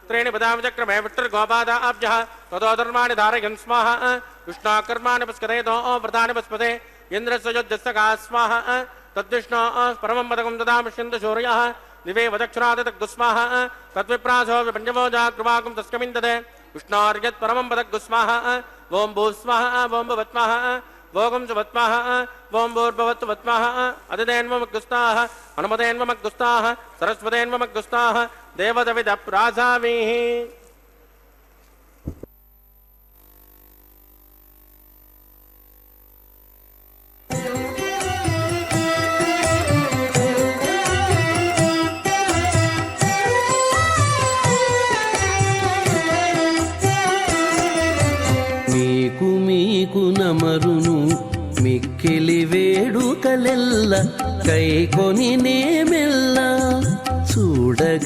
त्रीणि पदावचक्रमे विट्टर्गोपादाभ्यः ततो धर्माणि धारयन् स्वाहा विष्णाकर्माणि पस्करेतो व्रतानि पस्पते इंद्रस्य युद्धस्य स्वाहा तद्विष्णो परमं पदकं ददामिष्यन्त शौर्यः दिवे वदक्षरादतग्गुस्वाहा तद्विप्रासो विपञ्चमो जाग्रवाकं तस्कमिन्दते विष्णोर्यत् परमं पदग्गुस्वाहा ओं भूस्वाहा ओं भवत्वाहा भोगं सुवत्वाहा ओं भूर्भवत्वत्वाहा अदितेन्वमग्गुस्ताः अनुमतेन्वमग्गुस्ताः सरस्वतेन्वमग्गुस्ताः देवदविदप्रासामीः మీకు నమరును మిక్కిలి వేడుకలెల్ల కైకొని నేమెల్ల చూడగంటిమిగదే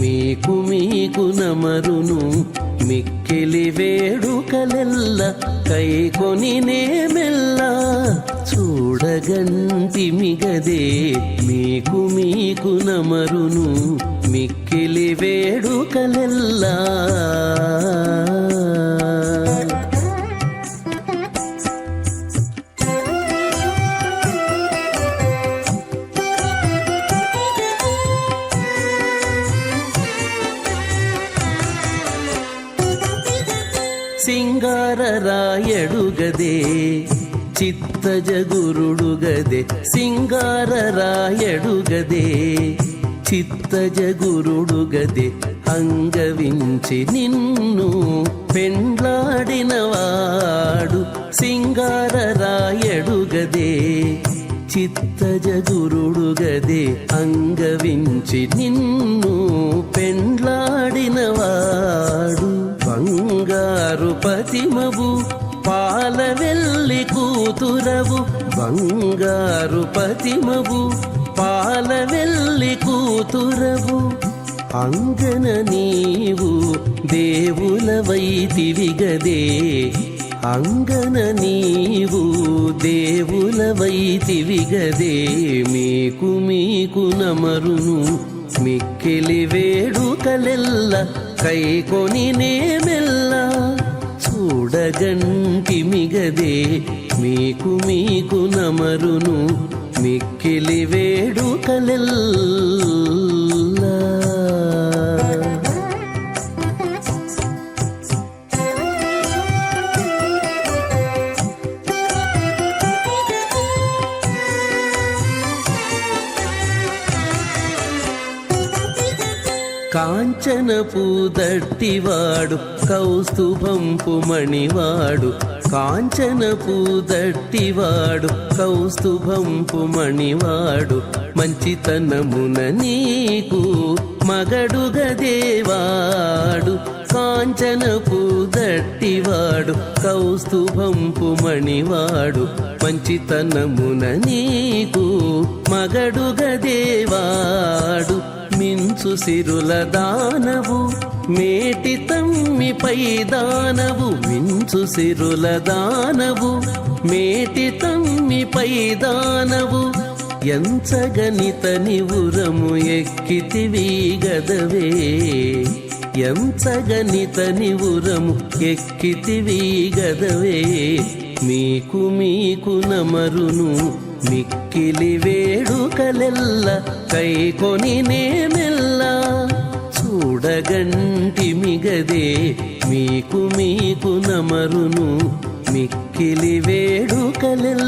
మీకు నమరును మిక్కిలి వేడుకలెల్ల కైకొని నేమెల్ల చూడగంటిమిగదే మీకు నమరును మిక్కిలి వేడుకలెల్లా సింగారరాయడుగదే చిత్తజగురుడుగదే సింగారరాయడుగదే చిత్తజగురుడుగదే అంగవించి నిన్ను పెండ్లాడినవాడు సింగారరాయడుగదే చిత్తజగురుడుగదే అంగవించి నిన్ను పెండ్లాడినవాడు బంగారు పతిమవు పాలవెల్లి కూతురవు బంగారు పతిమవు పాలవెల్లి కూతురవు అంగన నీవు దేవులవైతివిగదే అంగన నీవు దేవులవైతివిగదే మీకు నమరును మిక్కిలి వేడుకలెల్ల కైకొని నేమెల్ల చూడగంటిమిగదే మీకు నమరును మిక్కిలి వేడుకలెల్లా కాంచనపు దట్టివాడు కౌస్తుభంపు మణివాడు కాంచనపు దట్టివాడు కౌస్తుభంపు మణివాడు మంచితనమున నీకు మగడుగదేవాడు కాంచనపు దట్టివాడు కౌస్తుభంపు మణివాడు మంచితనమున నీకు మగడుగదేవాడు మించు సిరుల దానవు మేటి తమ్మిపై దానవు మించు సిరుల దానవు మేటి తమ్మిపై దానవు ఎంచగనిత నివురము ఎక్కితివి గదవే ఎంచగనిత నివురము ఎక్కితివి గదవే మీకు మీకు నమరును మిక్కిలి వేడుకలెల్ల కైకొని నేమెల్ల చూడగంటి మిగదే మీకు మీకు నమరును మిక్కిలి వేడుకలెల్ల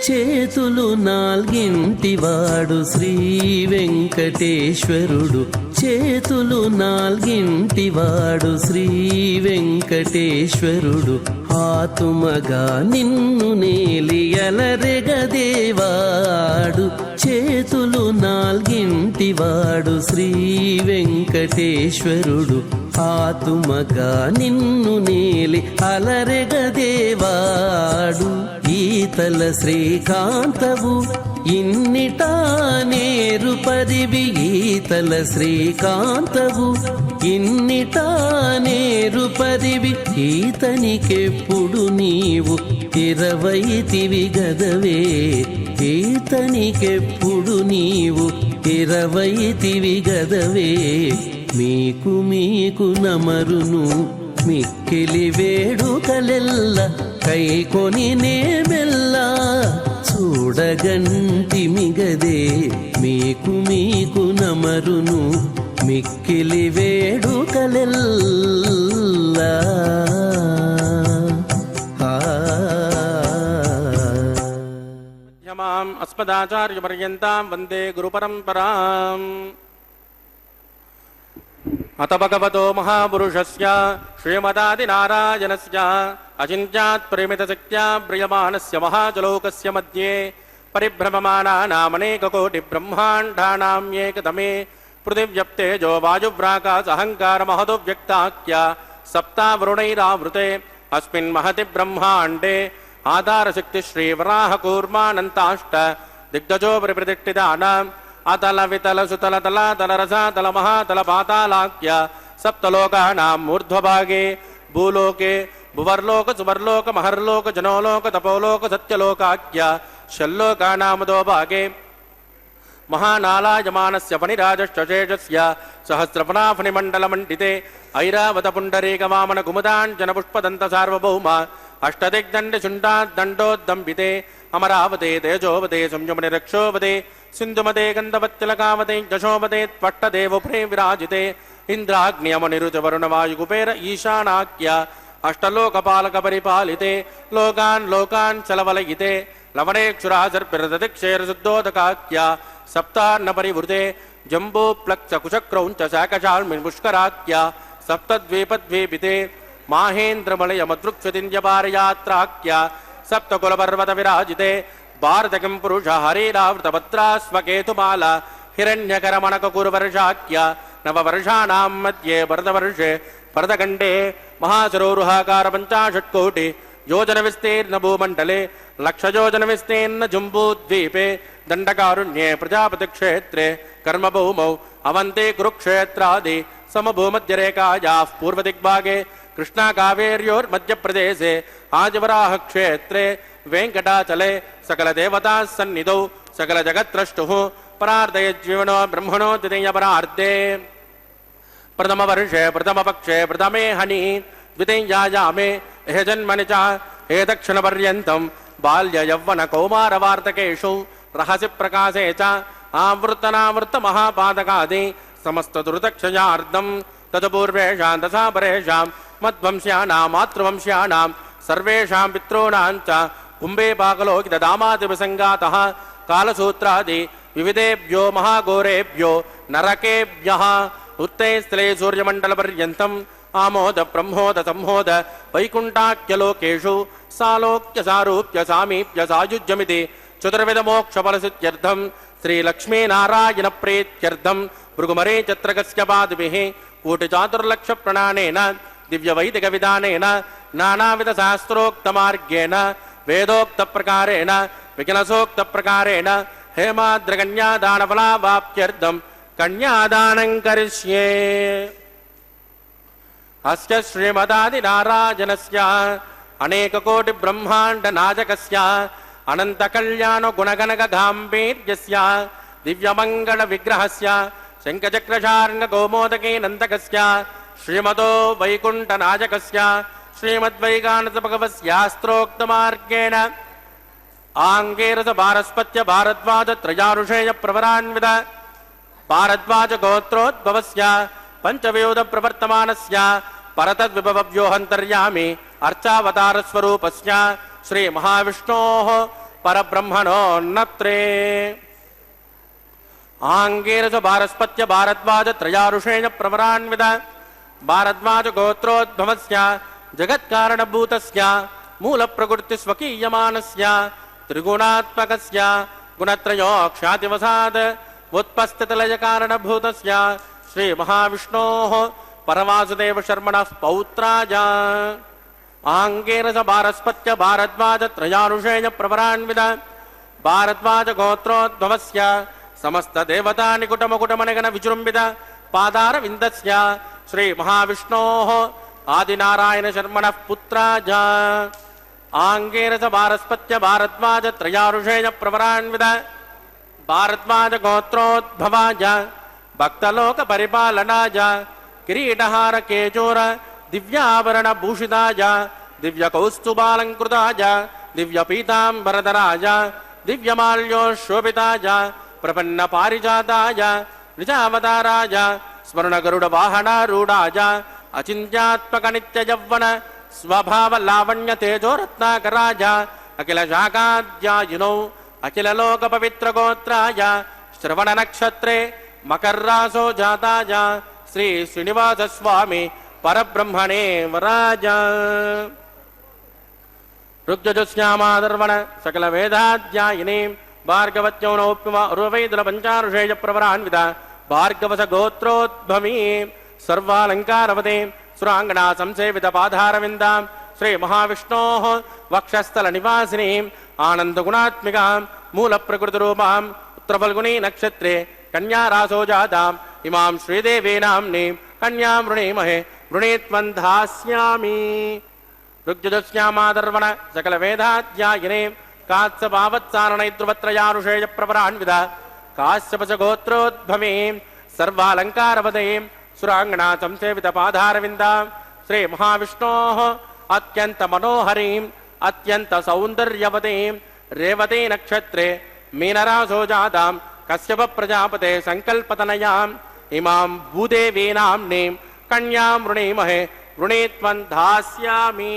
చేతులు నాల్గింటివాడు శ్రీ వెంకటేశ్వరుడు చేతులు నాల్గింటివాడు శ్రీ వెంకటేశ్వరుడు ఆతుమగా నిన్ను నేలియలరెగదేవాడు చేతులు నాల్గింటివాడు శ్రీ వెంకటేశ్వరుడు ఆతుమగా నిన్ను నేలి అలరెగదేవాడు ఈతల శ్రీకాంతవు ఇన్నిటా నేరు పరివి ఈతల శ్రీకాంతవు ఇన్నిటా నేరు పరివి ఈతనికెప్పుడు నీవు ఇరవైతివి గదవే ఈతనికెప్పుడు నీవు ఇరవైతివి గదవే మీకు మీకు నమరును మిక్కిలి వేడుకలెల్ల కైకొని నేమెల్ల చూడగంటి మిగదే మీకు మీకు నమరును మిక్కిలి వేడుకలెల్ల యమాం అస్మదాచార్యపర్యంతాం వందే గురుపరంపరాం అత భగవతో మహాపురుషస్య శ్రీమదాదినారాయణస్య అచింత్యాత్ పరిమితశక్త్యా ప్రియమాణస్య మహాజలోకస్య మధ్యే పరిభ్రమమానానామనేకకోటిబ్రహ్మాండానాం ఏకతమే పృథివ్యప్తేజో వాయువ్రాకాశహంకారమహదో వ్యక్తాఖ్య సప్తావరుణైరావృతే అస్మిన్ మహతి బ్రహ్మాండే ఆధారశక్తి శ్రీవరాహకూర్మానంతాష్ట దిగ్గజోపరి ప్రతిష్ఠితానాం అతల వితల సుతల తల తల రస తల మహాతల పాతాళాఖ్య సప్తలోకానాం మూర్ధ్వభాగే భూలోకే భువర్లోక సువర్లోక మహర్లోక జనోలోక తపోలోక సత్యలోకాఖ్య షల్లోకానామదో భాగే మహానాలాయమానస్య ఫణిరాజశ్చేషస్య సహస్రఫణాఫణిమండలమండితే ఐరావత పుండరీకవామన కుముదాంజన పుష్పదంత సార్వభౌమ అష్టదిగ్దండశుండాద్దండోద్దంబితే అమరావతే తేజోవతే సంయమని రక్షోవతే సింధుమతే గంధవత్తిలకావతే యశోవతే త్వట్టదేవపురే విరాజితే ఇంద్రాగ్నియమనిరుచవరుణవాయుకుపేర ఈశానాఖ్య అష్టలోకపాలక పరిపాలితే లోకాన్ లోకాన్ చలవలయితే లవణేక్షురాజర్పిరదక్షేరశుద్ధోదకాఖ్య సప్తాన్న పరివృతే జంబూప్లక్ష కుశక్రౌంచ శాకశాల్మిన్ పుష్కరాఖ్య సప్తద్వీపద్వీపితే మాహేంద్రమలయమదృక్షతింజపారయాత్రాఖ్య సప్తకులపర్వత విరాజితే భారతకం పురుష హరిరావృతభద్రాస్వకేతుమాల హిరణ్యకరమణకకురువర్షాఖ్య నవవర్షాణాం మధ్యే భరతవర్షే భరతఖండే మహాసరోరుహాకార పంచాశత్కోటి योजन विस्तीर्ण भूमंडले लक्षयोजन विस्तीर्ण जम्बूद्वीपे दंडकारुण्ये प्रजापति क्षेत्रे कर्मभूमौ अवंते कुरुक्षेत्रादि समभूमध्यरेखायाः पूर्वदिग्भागे कृष्णा कावेर्योर्मध्यप्रदेशे आजवराह क्षेत्रे वेंकटाचले सकल देवता सन्निधौ सकल जगत्त्रष्टुः परार्धयज्जीवनो ब्रह्मणो द्वितीय परार्धे प्रथम वर्षे प्रथम पक्षे प्रथमे हनि द्वितीयायामे एह जन्मनि च हे दक्षिणपर्यन्तं बाल्य यौवन कौमारवार्तकेषु रहसि प्रकाशे च आवृतनावृत महापादकादि समस्त दुर्दक्षयार्धं तदपूर्वेषां तथा परेषां मद्वंश्यानां मातृवंश्यानां सर्वेषां पितॄणां च कुम्भे पाकलोकितदामादिविसङ्गातः कालसूत्रादि विविधेभ्यो महाघोरेभ्यो नरकेभ्यः उत्ते स्थले सूर्यमण्डलपर्यन्तम् आमोद ब्रह्मोद संहोद वैकुण्ठाख्यलोकेषु सालोक्य सारूप्य सामीप्य सायुज्यमिति चतुर्विधमोक्षफलसिद्ध्यर्थं श्रीलक्ष्मीनारायणप्रीत्यर्थं भृगुमरे चत्रकस्यपादिभिः कोटिचातुर्लक्षप्रणानेन दिव्यवैदिकविधानेन नानाविधशास्त्रोक्तमार्गेण वेदोक्तप्रकारेण विज्ञानसोक्तप्रकारेण हेमाद्रकन्यादानफलावाप्त्यर्थं कन्यादानं करिष्ये। अस्य श्रीमदादिनारायणस्य अनेककोटिब्रह्माण्डनायकस्य अनन्तकल्याणगुणगणगाम्भीर्यस्य दिव्यमङ्गलविग्रहस्य शङ्खचक्रशार्ङ्गकौमोदके नन्दकस्य श्रीमतो वैकुण्ठनायकस्य श्रीमद्वैकानसभगवस्यास्त्रोक्तमार्गेण आङ्गेरसपारस्पत्य भारद्वाजत्रयारुषेयप्रवरान्वित भारद्वाजगोत्रोद्भवस्य पञ्चव्यूहप्रवर्तमानस्य परतद्विभवव्योऽहन्तर्यामि अर्चावतारस्वरूपस्य श्रीमहाविष्णोः परब्रह्मणोन्नत्रे आङ्गेरसपारस्पत्य भारद्वाजत्रयारुषेयप्रवरान्वित भारद्वाजगोत्रोद्भवस्य जगत्कारणभूतस्य मूलप्रकृतिस्वकीयमानस्य त्रिगुणात्मकस्य गुणत्रयोक्षातिवसात् उत्पस्थितलयकारणभूतस्य श्रीमहाविष्णोः परवासुदेवशर्मणः पौत्राय आङ्गेरसपारस्पत्य भारद्वाजत्रयारुषेयप्रवरान्वित भारद्वाजगोत्रोद्भवस्य समस्तदेवतानिकुटमकुटमनिगणविजृम्भित पादारविन्दस्य श्रीमहाविष्णोः आदिनारायणशर्मणः पुत्राय आङ्गेरसपारस्पत्य भारद्वाजत्रयारुषेयप्रवरान्वित भारद्वाजगोत्रोद्भवाय भक्तलोकपरिपालनाय किरीटहारकेचूर दिव्याभरणभूषिताय दिव्यकौस्तुभालङ्कृताय दिव्यपीताम्बरधराय दिव्यमाल्योशोभिताय प्रपन्नपारिजाताय निजावताराय स्मरणगरुडवाहनारूढाय अचिन्त्यात्मकनित्ययौवन स्वभावलावण्यतेजोरत्नाकराय अखिलशाखाध्यायिनौ अखिललोकपवित्रगोत्राय श्रवणनक्षत्रे मकर्रासो जाताय श्री श्रीनिवासस्वामी परब्रह्मणे वराज ऋग्यजुश्यामादर्वण सकलवेदाध्यायिनीं भार्गवत्यौनौप्यमरुवैदुलपञ्चारुषेयप्रवरान्विता भार्गवसगोत्रोद्भवीं सर्वालङ्कारवतीं सुराङ्गना संसेवितपाधारविन्दां श्रीमहाविष्णोः वक्षस्थलनिवासिनीम् आनन्दगुणात्मिकां मूलप्रकृतिरूपां उत्तरफल्गुनी नक्षत्रे कन्यारासो जाताम् इमां श्रीदेवी नाम्नीं कन्यां वृणीमहे वृणीत्वं धास्यामि। ऋग्यजुश्यामादर्वण सकलवेदाध्यायिनीं कात्सपावत्सारणैर्ध्रुवत्रयारुषेयप्रवरान्विता काश्यपशगोत्रोद्भवीं सर्वालङ्कारवतीं सुराङ्गना संसेवितपाधारविन्दां श्रीमहाविष्णोः अत्यन्तमनोहरीम् अत्यन्तसौन्दर्यवतीं रेवती नक्षत्रे मीनरासो जातां कश्यप प्रजापते सङ्कल्पतनयाम् इमां भूदेवी नाम्नीं कन्यां वृणीमहे वृणीत्वं धास्यामि।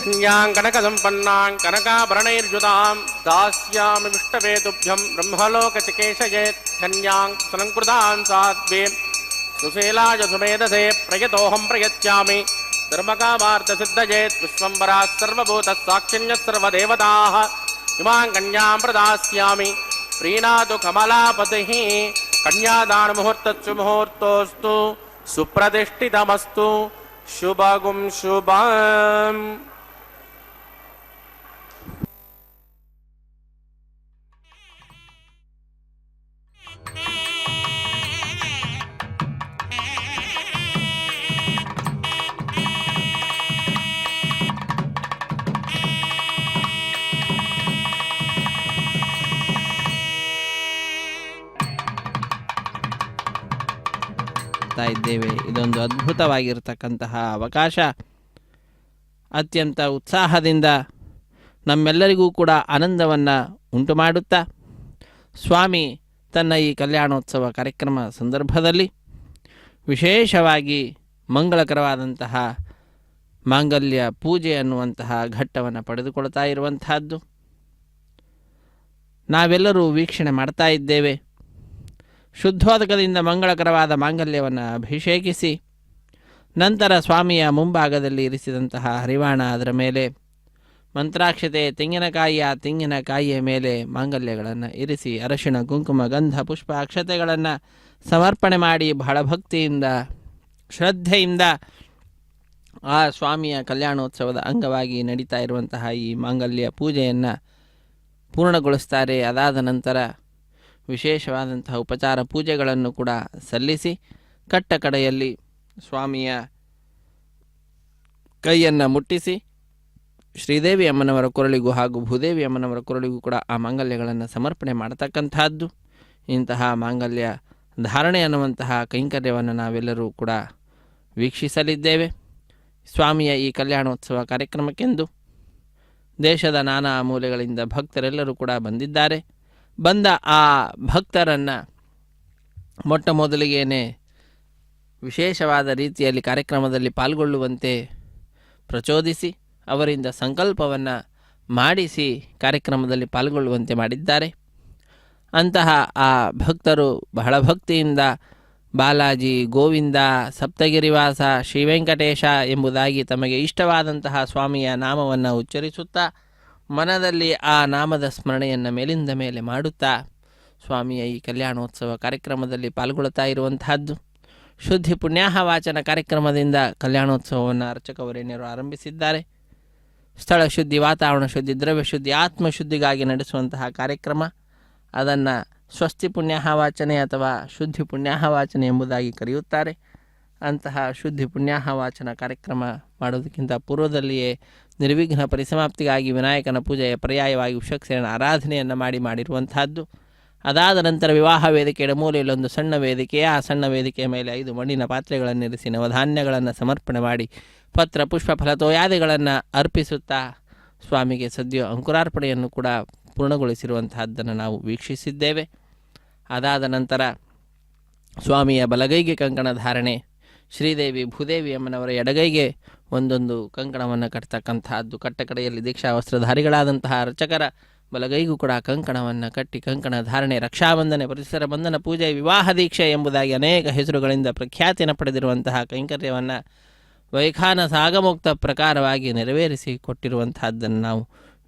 कन्यां कनकसम्पन्नां कनकाभरणैर्युतां दास्यामि विष्टवेतुभ्यं ब्रह्मलोकचिकेशयेत् कन्यां सुलङ्कृतां साध्वीं सुशीलाय सुमेधसे प्रयतोऽहं प्रयच्छामि धर्मकामार्थसिद्धयेत् विश्वम्भराः सर्वभूतः साक्षिण्यः सर्वदेवताः इमां कन्यां प्रदास्यामि। प्रीणातु कमलापतिः कन्यादानमुहूर्तस्य मुहूर्तोऽस्तु सुप्रतिष्ठितमस्तु शुभगुं शुभम्। ಇದ್ದೇವೆ. ಇದೊಂದು ಅದ್ಭುತವಾಗಿರ್ತಕ್ಕಂತಹ ಅವಕಾಶ. ಅತ್ಯಂತ ಉತ್ಸಾಹದಿಂದ ನಮ್ಮೆಲ್ಲರಿಗೂ ಕೂಡ ಆನಂದವನ್ನು ಉಂಟು ಮಾಡುತ್ತಾ ಸ್ವಾಮಿ ತನ್ನ ಈ ಕಲ್ಯಾಣೋತ್ಸವ ಕಾರ್ಯಕ್ರಮ ಸಂದರ್ಭದಲ್ಲಿ ವಿಶೇಷವಾಗಿ ಮಂಗಳಕರವಾದಂತಹ ಮಾಂಗಲ್ಯ ಪೂಜೆ ಅನ್ನುವಂತಹ ಘಟ್ಟವನ್ನು ಪಡೆದುಕೊಳ್ತಾ ಇರುವಂತಹದ್ದು ನಾವೆಲ್ಲರೂ ವೀಕ್ಷಣೆ ಮಾಡ್ತಾ ಇದ್ದೇವೆ. ಶುದ್ಧೋದಕದಿಂದ ಮಂಗಳಕರವಾದ ಮಾಂಗಲ್ಯವನ್ನು ಅಭಿಷೇಕಿಸಿ ನಂತರ ಸ್ವಾಮಿಯ ಮುಂಭಾಗದಲ್ಲಿ ಇರಿಸಿದಂತಹ ಹರಿವಾಣ, ಅದರ ಮೇಲೆ ಮಂತ್ರಾಕ್ಷತೆ, ತೆಂಗಿನಕಾಯಿಯ ಮೇಲೆ ಮಾಂಗಲ್ಯಗಳನ್ನು ಇರಿಸಿ ಅರಶಿಣ, ಕುಂಕುಮ, ಗಂಧ, ಪುಷ್ಪ, ಅಕ್ಷತೆಗಳನ್ನು ಸಮರ್ಪಣೆ ಮಾಡಿ ಬಹಳ ಭಕ್ತಿಯಿಂದ ಶ್ರದ್ಧೆಯಿಂದ ಆ ಸ್ವಾಮಿಯ ಕಲ್ಯಾಣೋತ್ಸವದ ಅಂಗವಾಗಿ ನಡೀತಾ ಇರುವಂತಹ ಈ ಮಾಂಗಲ್ಯ ಪೂಜೆಯನ್ನು ಪೂರ್ಣಗೊಳಿಸ್ತಾರೆ. ಅದಾದ ನಂತರ ವಿಶೇಷವಾದಂತಹ ಉಪಚಾರ ಪೂಜೆಗಳನ್ನು ಕೂಡ ಸಲ್ಲಿಸಿ ಕಟ್ಟ ಕಡೆಯಲ್ಲಿ ಸ್ವಾಮಿಯ ಕೈಯನ್ನು ಮುಟ್ಟಿಸಿ ಶ್ರೀದೇವಿ ಅಮ್ಮನವರ ಕೊರಳಿಗೂ ಹಾಗೂ ಭೂದೇವಿ ಅಮ್ಮನವರ ಕೊರಳಿಗೂ ಕೂಡ ಆ ಮಾಂಗಲ್ಯಗಳನ್ನು ಸಮರ್ಪಣೆ ಮಾಡತಕ್ಕಂತಹದ್ದು. ಇಂತಹ ಮಾಂಗಲ್ಯ ಧಾರಣೆ ಅನ್ನುವಂತಹ ಕೈಂಕರ್ಯವನ್ನು ನಾವೆಲ್ಲರೂ ಕೂಡ ವೀಕ್ಷಿಸಲಿದ್ದೇವೆ. ಸ್ವಾಮಿಯ ಈ ಕಲ್ಯಾಣೋತ್ಸವ ಕಾರ್ಯಕ್ರಮಕ್ಕೆಂದು ದೇಶದ ನಾನಾ ಮೂಲೆಗಳಿಂದ ಭಕ್ತರೆಲ್ಲರೂ ಕೂಡ ಬಂದಿದ್ದಾರೆ. ಬಂದ ಆ ಭಕ್ತರನ್ನು ಮೊಟ್ಟ ಮೊದಲಿಗೇನೆ ವಿಶೇಷವಾದ ರೀತಿಯಲ್ಲಿ ಕಾರ್ಯಕ್ರಮದಲ್ಲಿ ಪಾಲ್ಗೊಳ್ಳುವಂತೆ ಪ್ರಚೋದಿಸಿ ಅವರಿಂದ ಸಂಕಲ್ಪವನ್ನು ಮಾಡಿಸಿ ಕಾರ್ಯಕ್ರಮದಲ್ಲಿ ಪಾಲ್ಗೊಳ್ಳುವಂತೆ ಮಾಡಿದ್ದಾರೆ. ಅಂತಹ ಆ ಭಕ್ತರು ಬಹಳ ಭಕ್ತಿಯಿಂದ ಬಾಲಾಜಿ, ಗೋವಿಂದ, ಸಪ್ತಗಿರಿವಾಸ, ಶ್ರೀವೆಂಕಟೇಶ ಎಂಬುದಾಗಿ ತಮಗೆ ಇಷ್ಟವಾದಂತಹ ಸ್ವಾಮಿಯ ನಾಮವನ್ನು ಉಚ್ಚರಿಸುತ್ತಾ ಮನದಲ್ಲಿ ಆ ನಾಮದ ಸ್ಮರಣೆಯನ್ನು ಮೇಲಿಂದ ಮೇಲೆ ಮಾಡುತ್ತಾ ಸ್ವಾಮಿಯ ಈ ಕಲ್ಯಾಣೋತ್ಸವ ಕಾರ್ಯಕ್ರಮದಲ್ಲಿ ಪಾಲ್ಗೊಳ್ಳುತ್ತಾ ಇರುವಂತಹದ್ದು. ಶುದ್ಧಿ ಪುಣ್ಯಾಹ ವಾಚನ ಕಾರ್ಯಕ್ರಮದಿಂದ ಕಲ್ಯಾಣೋತ್ಸವವನ್ನು ಅರ್ಚಕವರೇಣ್ಯರು ಆರಂಭಿಸಿದ್ದಾರೆ. ಸ್ಥಳ ಶುದ್ಧಿ, ವಾತಾವರಣ ಶುದ್ಧಿ, ದ್ರವ್ಯ ಶುದ್ಧಿ, ಆತ್ಮಶುದ್ಧಿಗಾಗಿ ನಡೆಸುವಂತಹ ಕಾರ್ಯಕ್ರಮ. ಅದನ್ನು ಸ್ವಸ್ತಿ ಪುಣ್ಯಾಹ ವಾಚನೆ ಅಥವಾ ಶುದ್ಧಿ ಪುಣ್ಯಾಹ ವಾಚನೆ ಎಂಬುದಾಗಿ ಕರೆಯುತ್ತಾರೆ. ಅಂತಹ ಶುದ್ಧಿ ಪುಣ್ಯಾಹ ವಾಚನ ಕಾರ್ಯಕ್ರಮ ಮಾಡೋದಕ್ಕಿಂತ ಪೂರ್ವದಲ್ಲಿಯೇ ನಿರ್ವಿಘ್ನ ಪರಿಸಮಾಪ್ತಿಗಾಗಿ ವಿನಾಯಕನ ಪೂಜೆಯ ಪರ್ಯಾಯವಾಗಿ ವಿಷಕ್ಸೇನ ಆರಾಧನೆಯನ್ನು ಮಾಡಿರುವಂತಹದ್ದು. ಅದಾದ ನಂತರ ವಿವಾಹ ವೇದಿಕೆ ಎಡಮೂಲೆಯಲ್ಲೊಂದು ಸಣ್ಣ ವೇದಿಕೆ, ಆ ಸಣ್ಣ ವೇದಿಕೆಯ ಮೇಲೆ 5 ಮಣ್ಣಿನ ಪಾತ್ರೆಗಳನ್ನಿರಿಸಿ ನವಧಾನ್ಯಗಳನ್ನು ಸಮರ್ಪಣೆ ಮಾಡಿ ಪತ್ರ, ಪುಷ್ಪ, ಫಲತೋಯಾದಿಗಳನ್ನು ಅರ್ಪಿಸುತ್ತಾ ಸ್ವಾಮಿಗೆ ಸದ್ಯ ಅಂಕುರಾರ್ಪಣೆಯನ್ನು ಕೂಡ ಪೂರ್ಣಗೊಳಿಸಿರುವಂತಹದ್ದನ್ನು ನಾವು ವೀಕ್ಷಿಸಿದ್ದೇವೆ. ಅದಾದ ನಂತರ ಸ್ವಾಮಿಯ ಬಲಗೈಗೆ ಕಂಕಣ ಧಾರಣೆ, ಶ್ರೀದೇವಿ ಭೂದೇವಿ ಅಮ್ಮನವರ ಎಡಗೈಗೆ ಒಂದೊಂದು ಕಂಕಣವನ್ನು ಕಟ್ಟತಕ್ಕಂತಹದ್ದು. ಕಟ್ಟಕಡೆಯಲ್ಲಿ ದೀಕ್ಷಾ ವಸ್ತ್ರಧಾರಿಗಳಾದಂತಹ ಅರ್ಚಕರ ಬಲಗೈಗೂ ಕೂಡ ಕಂಕಣವನ್ನು ಕಟ್ಟಿ ಕಂಕಣ ಧಾರಣೆ, ರಕ್ಷಾಬಂಧನೆ, ಪರಿಸರ ಬಂಧನ ಪೂಜೆ, ವಿವಾಹ ದೀಕ್ಷೆ ಎಂಬುದಾಗಿ ಅನೇಕ ಹೆಸರುಗಳಿಂದ ಪ್ರಖ್ಯಾತಿಯನ್ನು ಪಡೆದಿರುವಂತಹ ಕೈಂಕರ್ಯವನ್ನು ವೈಖಾನ ಸಾಗಮುಕ್ತ ಪ್ರಕಾರವಾಗಿ ನೆರವೇರಿಸಿ ಕೊಟ್ಟಿರುವಂತಹದ್ದನ್ನು ನಾವು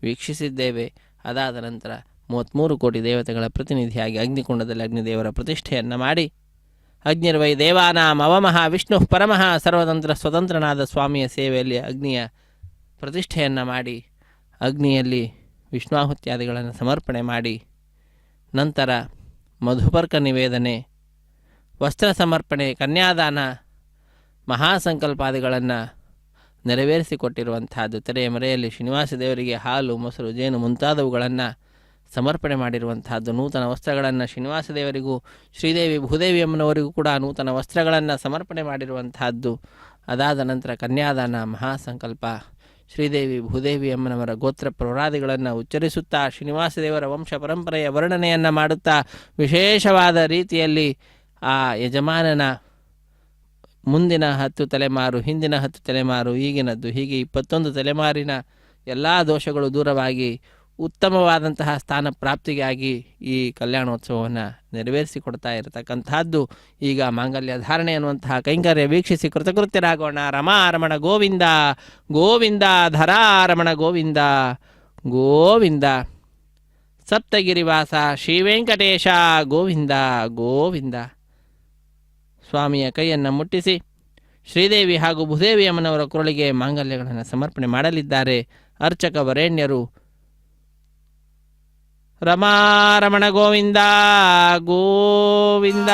ವೀಕ್ಷಿಸಿದ್ದೇವೆ. ಅದಾದ ನಂತರ 33 ಕೋಟಿ ದೇವತೆಗಳ ಪ್ರತಿನಿಧಿಯಾಗಿ ಅಗ್ನಿಕುಂಡದಲ್ಲಿ ಅಗ್ನಿದೇವರ ಪ್ರತಿಷ್ಠೆಯನ್ನು ಮಾಡಿ ಅಗ್ನಿರ್ವೈ ದೇವಾನಾಂ ಅವಮಃ ವಿಷ್ಣು ಪರಮಃ ಸರ್ವತಂತ್ರ ಸ್ವತಂತ್ರನಾದ ಸ್ವಾಮಿಯ ಸೇವೆಯಲ್ಲಿ ಅಗ್ನಿಯ ಪ್ರತಿಷ್ಠೆಯನ್ನು ಮಾಡಿ ಅಗ್ನಿಯಲ್ಲಿ ವಿಷ್ಣಾಹುತ್ಯಾದಿಗಳನ್ನು ಸಮರ್ಪಣೆ ಮಾಡಿ ನಂತರ ಮಧುಪರ್ಕ ನಿವೇದನೆ, ವಸ್ತ್ರ ಸಮರ್ಪಣೆ, ಕನ್ಯಾದಾನ, ಮಹಾಸಂಕಲ್ಪಾದಿಗಳನ್ನು ನೆರವೇರಿಸಿಕೊಟ್ಟಿರುವಂತಹದ್ದು. ತೆರೆಯ ಮರೆಯಲ್ಲಿ ಶ್ರೀನಿವಾಸ ದೇವರಿಗೆ ಹಾಲು, ಮೊಸರು, ಜೇನು ಮುಂತಾದವುಗಳನ್ನು ಸಮರ್ಪಣೆ ಮಾಡಿರುವಂತಹದ್ದು. ನೂತನ ವಸ್ತ್ರಗಳನ್ನು ಶ್ರೀನಿವಾಸ ದೇವರಿಗೂ ಶ್ರೀದೇವಿ ಭೂದೇವಿ ಅಮ್ಮನವರಿಗೂ ಕೂಡ ನೂತನ ವಸ್ತ್ರಗಳನ್ನು ಸಮರ್ಪಣೆ ಮಾಡಿರುವಂತಹದ್ದು. ಅದಾದ ನಂತರ ಕನ್ಯಾದಾನ, ಮಹಾಸಂಕಲ್ಪ, ಶ್ರೀದೇವಿ ಭೂದೇವಿ ಅಮ್ಮನವರ ಗೋತ್ರ ಪ್ರವರಾದಿಗಳನ್ನು ಉಚ್ಚರಿಸುತ್ತಾ ಶ್ರೀನಿವಾಸ ದೇವರ ವಂಶ ಪರಂಪರೆಯ ವರ್ಣನೆಯನ್ನು ಮಾಡುತ್ತಾ ವಿಶೇಷವಾದ ರೀತಿಯಲ್ಲಿ ಆ ಯಜಮಾನನ ಮುಂದಿನ 10 ತಲೆಮಾರು, ಹಿಂದಿನ 10 ತಲೆಮಾರು, ಈಗಿನದ್ದು, ಹೀಗೆ 21 ತಲೆಮಾರಿನ ಎಲ್ಲ ದೋಷಗಳು ದೂರವಾಗಿ ಉತ್ತಮವಾದಂತಹ ಸ್ಥಾನ ಪ್ರಾಪ್ತಿಗಾಗಿ ಈ ಕಲ್ಯಾಣೋತ್ಸವವನ್ನು ನೆರವೇರಿಸಿಕೊಡ್ತಾ ಇರತಕ್ಕಂಥದ್ದು. ಈಗ ಮಾಂಗಲ್ಯ ಧಾರಣೆ ಅನ್ನುವಂತಹ ಕೈಂಕರ್ಯ ವೀಕ್ಷಿಸಿ ಕೃತಕೃತ್ಯರಾಗೋಣ. ರಮಾರಮಣ ಗೋವಿಂದ ಗೋವಿಂದ, ಧರಾರಮಣ ಗೋವಿಂದ ಗೋವಿಂದ, ಸಪ್ತಗಿರಿವಾಸ ಶ್ರೀವೆಂಕಟೇಶ ಗೋವಿಂದ ಗೋವಿಂದ. ಸ್ವಾಮಿಯ ಕೈಯನ್ನು ಮುಟ್ಟಿಸಿ ಶ್ರೀದೇವಿ ಹಾಗೂ ಭೂದೇವಿ ಅಮ್ಮನವರ ಕೊರಳಿಗೆ ಮಾಂಗಲ್ಯಗಳನ್ನು ಸಮರ್ಪಣೆ ಮಾಡಲಿದ್ದಾರೆ ಅರ್ಚಕ ವರೇಣ್ಯರು. ರಮಾರಮಣ ಗೋವಿಂದ ಗೋವಿಂದ,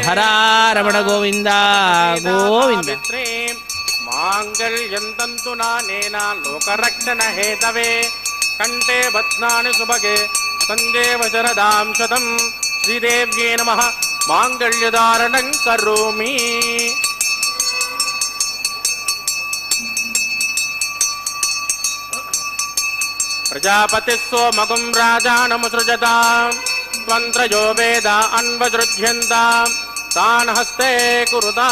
ಧರಾರಮಣ ಗೋವಿಂದ ಗೋವಿಂದ. ಮಾಂಗಲ್ಯಂತಂತು ನಾನೇನ ಲೋಕರಕ್ಷಣ ಹೇತವೇ ಕಂಠೆ ಬಧ್ನಾನಿ ಸುಭಗೆ ಸಂದೇವ ಶರದಾಂ ಶತಂ ಶ್ರೀದೇವ್ಯೇ ನಮಃ ಮಾಂಗಲ್ಯಧಾರಣಂ ಕರೋಮಿ. प्रजापतिः सोमगुं राजानमुसृजताम् त्वन्त्रयो वेद अन्वसृज्यन्ताम् तान् हस्ते कुरुता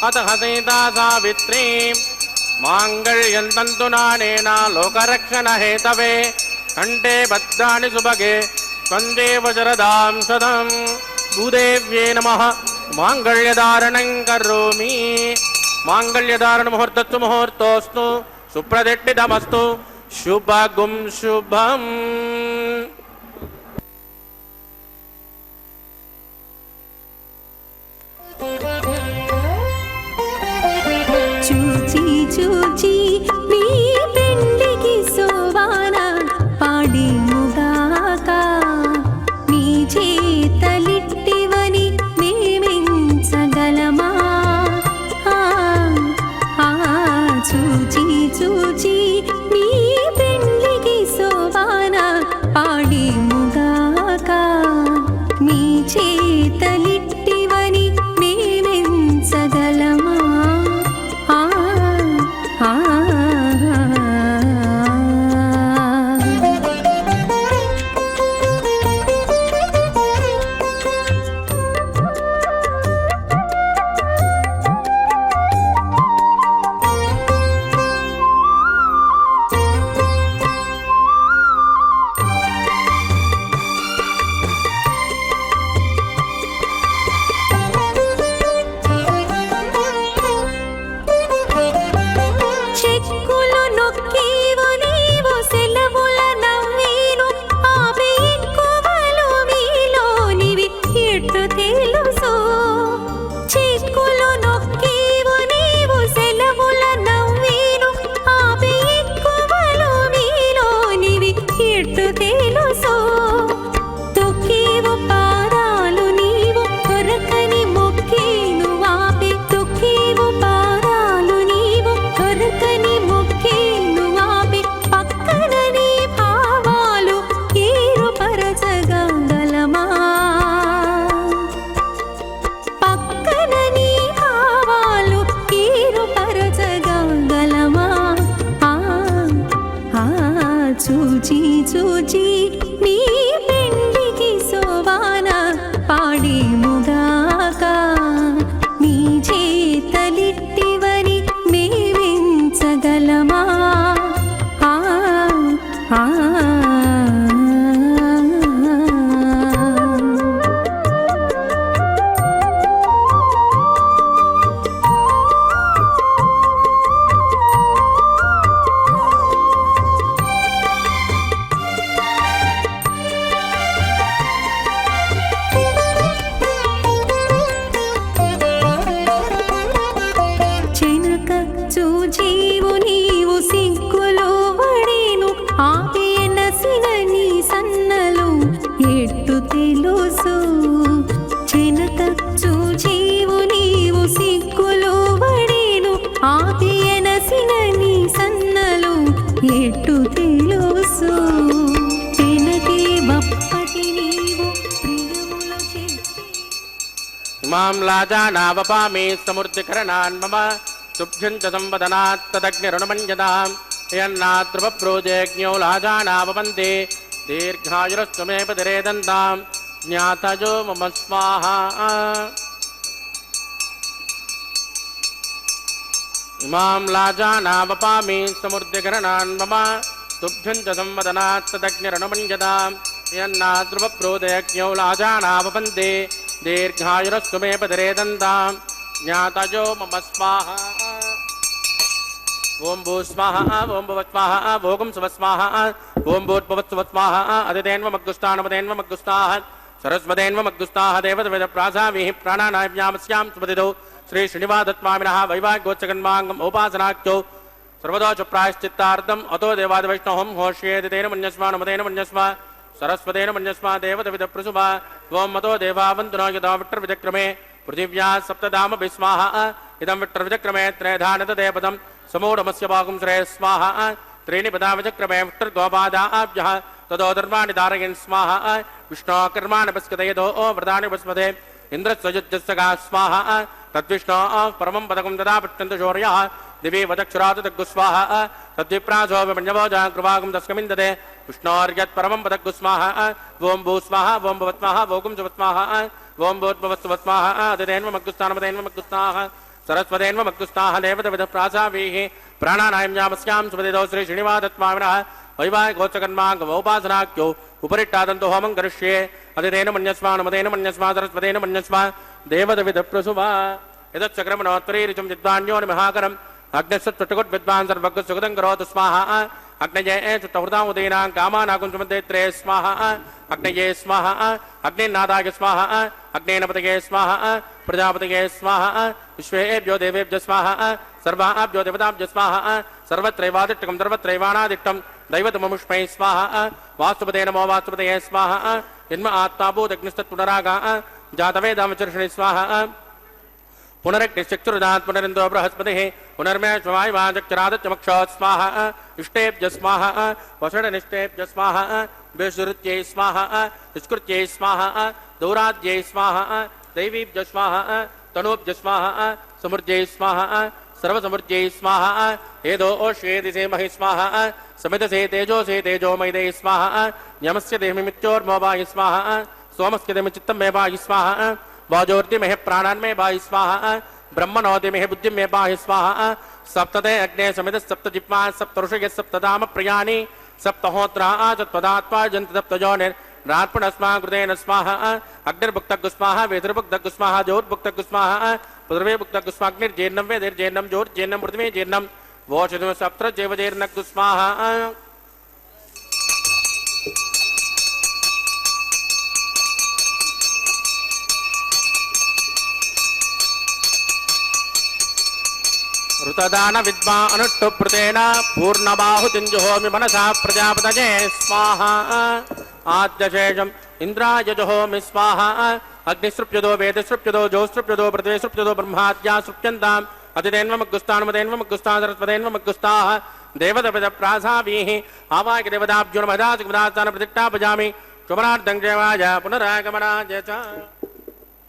अतः सीता सावित्रीं माङ्गल्यं तन्तुनानेन लोकरक्षणहेतवे कण्ठे भद्राणि सुभगे त्वन्देव शरदां सदम् भूदेव्ये नमः माङ्गल्यधारणं करोमि माङ्गल्यधारणमुहूर्तस्तु मुहूर्तोऽस्तु सुप्रतिष्ठितमस्तु शुभगुं शुभम् చూచి చూచి మీ పెండికి సోవాన పాడి ముగాక మీ చేతలిట్టివని మేమెంచగలమా చూచి చూచి మీ పెండికి సోవాన పాడి ముగాక మీ చేతలిట్టివని మేమెంచగలమా చెక్కులు నొక్కేవు నీవు సెలవుల నవ్వేను ఆమె ఎక్కువలు మీలోనివి ఎట్టు తెలుసు చెక్కులు నొక్కేవు నీవు సెలవుల నవ్వేను ఆమె ఎక్కువలు మీలోనివి ఎట్టు తెలుసు తొక్కేవు పాదాలు నీవు దొరకని మొక్కేను ఆపే తొక్కేవు పాదాలు నీవు దొరకని మొక్కేను ఆపే పక్కన నీ భావాలు ఏరుపరచగలమా పక్కన నీ భావాలు ఏరుపరచగలమా చూచి చూచి మీ పెండికి సోవాన పాడి ముగాక మీ చేతలిట్టివని మేమించగలమా చెనక చూజీవు నీవు సిగ్గులో వడేను ఆపేనసిన నీ సన్నలు ఎట్టు తెలుసు చెనక చూజీవు నీవు సిగ్గులో వడేను ఆపేనసిన నీ సన్నలు ఎట్టు తెలుసు చెనకే బప్పటి నీవు ప్రియములు చెప్పి इमां लाजानावपामि समूर्तिकरणान् मम तुभ्यं च संवदनात् तदग्निरुणमञ्जताम् यन्नात्रवप्रोजेज्ञो लाजानावपन्ति दीर्घायुरस्तु मे पतिरेदन्ताम् ज्ञातयो मम स्वाहा इमां लाजानावपामि समूर्तिकरणान् मम तुभ्यं च संवदनात् तदग्निरुणमञ्जताम् यन्नात्रवप्रोजेज्ञो लाजानावपन्ति दीर्घायुरस्तु मे पतिरेदन्ताम् ज्ञातयो मम स्वाहा ओम भू स्वाहा ओम भुव स्वाहा भोगं सुव स्वाहा ओम भूर्भुवस्सुव स्वाहा अदितेन्वमग्गुष्टानमदेन्वमग्गुष्टाः सरस्वतेन्वमग्गुष्टाः देवतवेदप्रासाभिः प्राणानाव्यामस्यां सुपतितो श्री श्रीनिवासस्वामिनः वैवाहिकोच्चकन्माङ्गम् उपासनाख्यो सर्वदा च प्रायश्चित्तार्थम् अतो देवादिवैष्णवं होष्येति तेन मन्यस्मा नमतेन मन्यस्मा सरस्वतेन मन्यस्मा देवतविदप्रसुभा त्वं मतो देवावन्तुनो यदा विट्टर्विचक्रमे पृथिव्या सप्तधाम विस्वाहा इदं विट्टर्विचक्रमे त्रयधानतदेपदं समूढमस्य भागं श्रेय स्वाहा त्रीणि पदा विचक्रमे विट्टर्गोपादाभ्यः तदोधर्माणि धारयन् स्वाहा विष्णो कर्माणि पस्कतयतो व्रतानि वस्मते इन्द्रस्वयुज्यस्य गा स्वाहा तद्विष्णो परमं पदकं ददा पृच्छन्तु शौर्यः दिवी वदक्षुरात् तग्गुस्वाहा तद्विप्रासो विमन्यवोजा कृपागं तस्कमिन्दते विष्णोर्यत् परमं पदग्गु स्वाहा ओं भू स्वाहा ओं भवत्स्वाहा वोगुं सुवत्स्वाहा ओं भूत्भवत्स्वाहा अदितेन्वमग्गुस्तानमदेन्वमग्गुस्ताः सरस्वतेन्वमग्गुस्ताः देवतविधप्रासावीः प्राणानायं यामस्यां सुपतिदौ श्री श्रीनिवासत्वामिनः वैवाहिकोत्सकर्माङ्गमोपासनाख्यो उपरिट्टादन्तो होमं करिष्ये अदितेन मन्यस्वा नमतेन मन्यस्वा सरस्वतेन मन्यस्वा देवतविधप्रसुवा यदच्चक्रमणोत्तरीरिचं विद्वान्यो निमहाकरम् अग्निश्चुट्टुकुट् विद्वान् सर्वज्ञ सुगतं करोतु स्वाहा अग्नये चुट्टहृदामुदीनां कामानाकुञ्चमन्त्रे स्वाहा अग्नये स्वाहा अग्निनादाय स्वाहा अग्नेनपतये स्वाहा प्रजापतये स्वाहा विश्वेभ्यो देवेभ्यो स्वाहा सर्वाभ्यो देवताभ्यो स्वाहा सर्वत्रैवादिष्टकं सर्वत्रैवाणादिष्टं दैवतममुष्मै स्वाहा वास्तुपते नमो वास्तुपतये स्वाहा जन्म आत्माभूतग्निस्तत्पुनरागा जातवेदामचर्षणे स्वाहा पुनरग्निश्चक्षुरुदात् पुनरिन्दो बृहस्पतिः पुनर्मे स्वायुवाचक्षरादच्चमक्षोत् स्वाहा इष्टेभ्य स्वाहा वषडनिष्टेभ्य स्वाहा विश्रुत्यै स्वाहा निष्कृत्यै स्वाहा दौराद्यै स्वाहा दैवीभ्य स्वाहा तनूभ्य स्वाहा समृद्ध्यै स्वाहा सर्वसमृद्ध्यै स्वाहा एदो ओष्येदिसे महि स्वाहा समितसे तेजोसे तेजोमयिदे स्वाहा यमस्य देहमित्योर्मोबाहि स्वाहा सोमस्य देहमिचित्तं मे बाहि स्वाहा वाजोर्ति में प्राणान में बाहि स्वाहा ब्रह्मणोति में बुद्धि में बाहि स्वाहा सप्तते अग्ने समित सप्त जिह्वा सप्तऋषय सप्तधाम प्रियाणि सप्तहोत्रा चत्पदात्मा जंत सप्तजोनिर् रात्मनस्मा कृतेन स्वाहा अग्निर्भुक्तग्गु स्वाहा वेदर्भुक्तग्गु स्वाहा ज्योर्भुक्तग्गु स्वाहा पुद्रवे भुक्तग्गु स्वाग्निर्जेन्नं वेदिर्जेन्नं ज्योर्जेन्नं पृथ्वी जेन्नं वोषितुं सप्तजेवजेर्नग्गु स्वाहा ऋतदान विद्वा अनुष्टुप्रुतेन पूर्णबाहुतिञ्जुहोमि मनसा प्रजापतये स्वाहा आद्यशेषम् इन्द्राय जुहोमि स्वाहा अग्निसृप्यदो वेदसृप्यदो जोसृप्यदो पृथ्वीसृप्यदो ब्रह्माद्या सृप्यन्ताम् अतिदेन्वमग्गुस्तान् सरस्वतेन्वमग्गुस्ताः देवतपदप्रासावीः आवाह्य देवताभ्युर्मदाचिकमदास्तान् प्रतिष्ठापयामि शुभनार्थं देवाय पुनरागमनाय च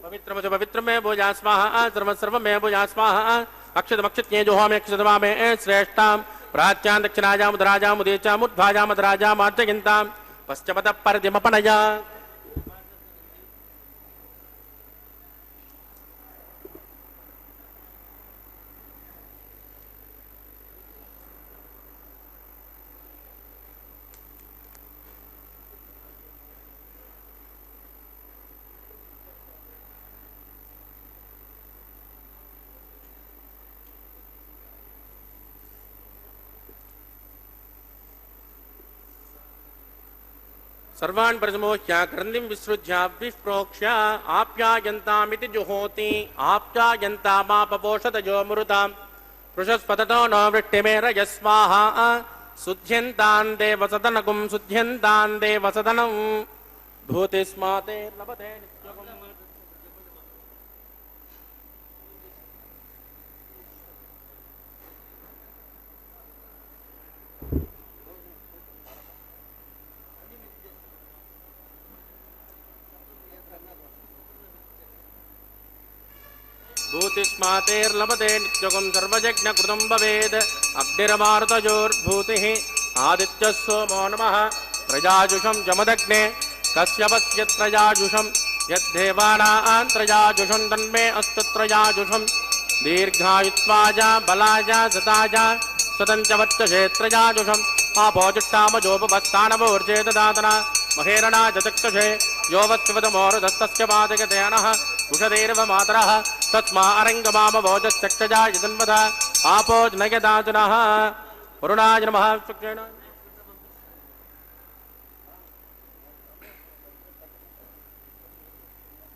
पवित्रमसु पवित्रं मे भूया स्वाहा सर्वं मे भूया स्वाहा अक्षतमक्षित्ये जुहोमि अक्षतवामे श्रेष्ठां प्राच्यां दक्षिणायां उदराजां उदीचां उद्भाजां मदराजां मार्जयन्तां पश्चिमतः परदिमपनया सर्वान् प्रसमोह्य क्रन्दिं विसृज्य विप्रोक्ष्य आप्यायन्तामिति जुहोति आप्यायन्तामापपोषतजो मरुतां पृषस्पततो न वृष्टिमेरय स्वाहा शुध्यन्तान् देवसदनकुं शुध्यन्तान् देवसदनं भूतिस्माते लभते भूतिस्मातेर्लभते नित्यगुं सर्वयज्ञकृतं भवेद् अग्निरमारुतयोर्भूतिः आदित्यः सोमो नमः प्रजाजुषं जमदग्ने कश्यपस्य त्रयाजुषं यद्देवानां त्रयाजुषं तन्मे अस्तु त्रयाजुषं दीर्घायुत्वाय बलाय सताय स्वतञ्चवच्चषे त्रयाजुषम् आपोजुष्टामजोपस्थानवोर्जेददातना महेरणा चक्षुषे यो वत्सवदमोरुदस्तस्य पादगतेनः उषदेर्व मातरः तस्मा अरङ्गमामवोजश्चक्षजा यदन्वद आपोज्नयदातुनः वरुणाय नमः शुक्रेण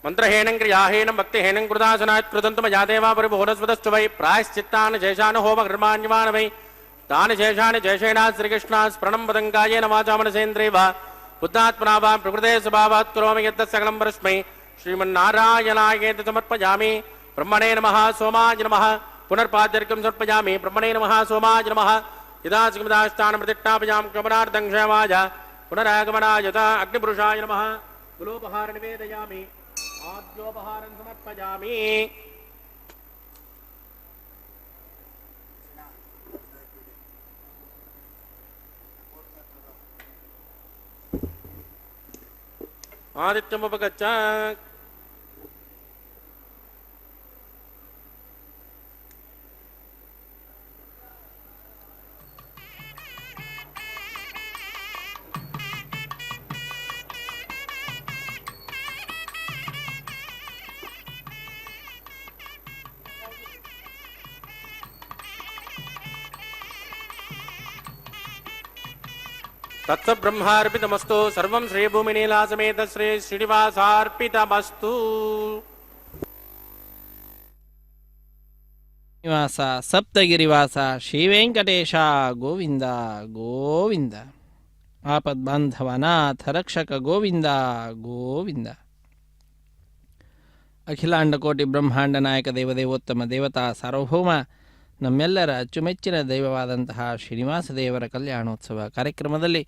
मंत्रहीनं क्रियाहीनं भक्तिहीनं कृतासनात् कृतं मया देवा परिभुवनस्वतश्च वै प्रायश्चित्तान् शेषान् होमकर्माण्यवान् वै तानि शेषाणि जयशेना श्रीकृष्णात् स्मरणं वदङ्गायेन वाचा मनसेन्द्रियः बुद्धात्मना वा प्रकृते स्वभावात् करोमि यद् सकलं परस्मै श्रीमन्नारायणायेति समर्पयामि ब्रह्मणे नमः सोमाय नमः पुनर्पाद्यर्घ्यं समर्पयामि ब्रह्मणे नमः सोमाय नमः यदाचिकमदाष्टानं प्रतिष्ठापयामि क्रमणार्थं क्षेमाय पुनरागमनाय च अग्निपुरुषाय नमः कुलोपहार निवेदयामि आद्योपहारं समर्पयामि ఆదిత్యముపగచ్చ తత్సబ్రహ్మార్పితమస్తు సర్వం శ్రీభూమినీలాసమేత శ్రీ శ్రీనివాసార్పితమస్తు. ಶ್ರೀನಿವಾಸ ಸಪ್ತಗಿರಿವಾಸ ಶ್ರೀವೆಂಕಟೇಶ ಗೋವಿಂದ ಗೋವಿಂದ. ಆಪದ್ಬಾಂಧವನಾಥ ರಕ್ಷಕ ಗೋವಿಂದ ಗೋವಿಂದ. ಅಖಿಲಾಂಡ ಕೋಟಿ ಬ್ರಹ್ಮಾಂಡ ನಾಯಕ ದೇವದೇವೋತ್ತಮ ದೇವತಾ ಸಾರ್ವಭೌಮ ನಮ್ಮೆಲ್ಲರ ಅಚ್ಚುಮೆಚ್ಚಿನ ದೈವವಾದಂತಹ ಶ್ರೀನಿವಾಸ ದೇವರ ಕಲ್ಯಾಣೋತ್ಸವ ಕಾರ್ಯಕ್ರಮದಲ್ಲಿ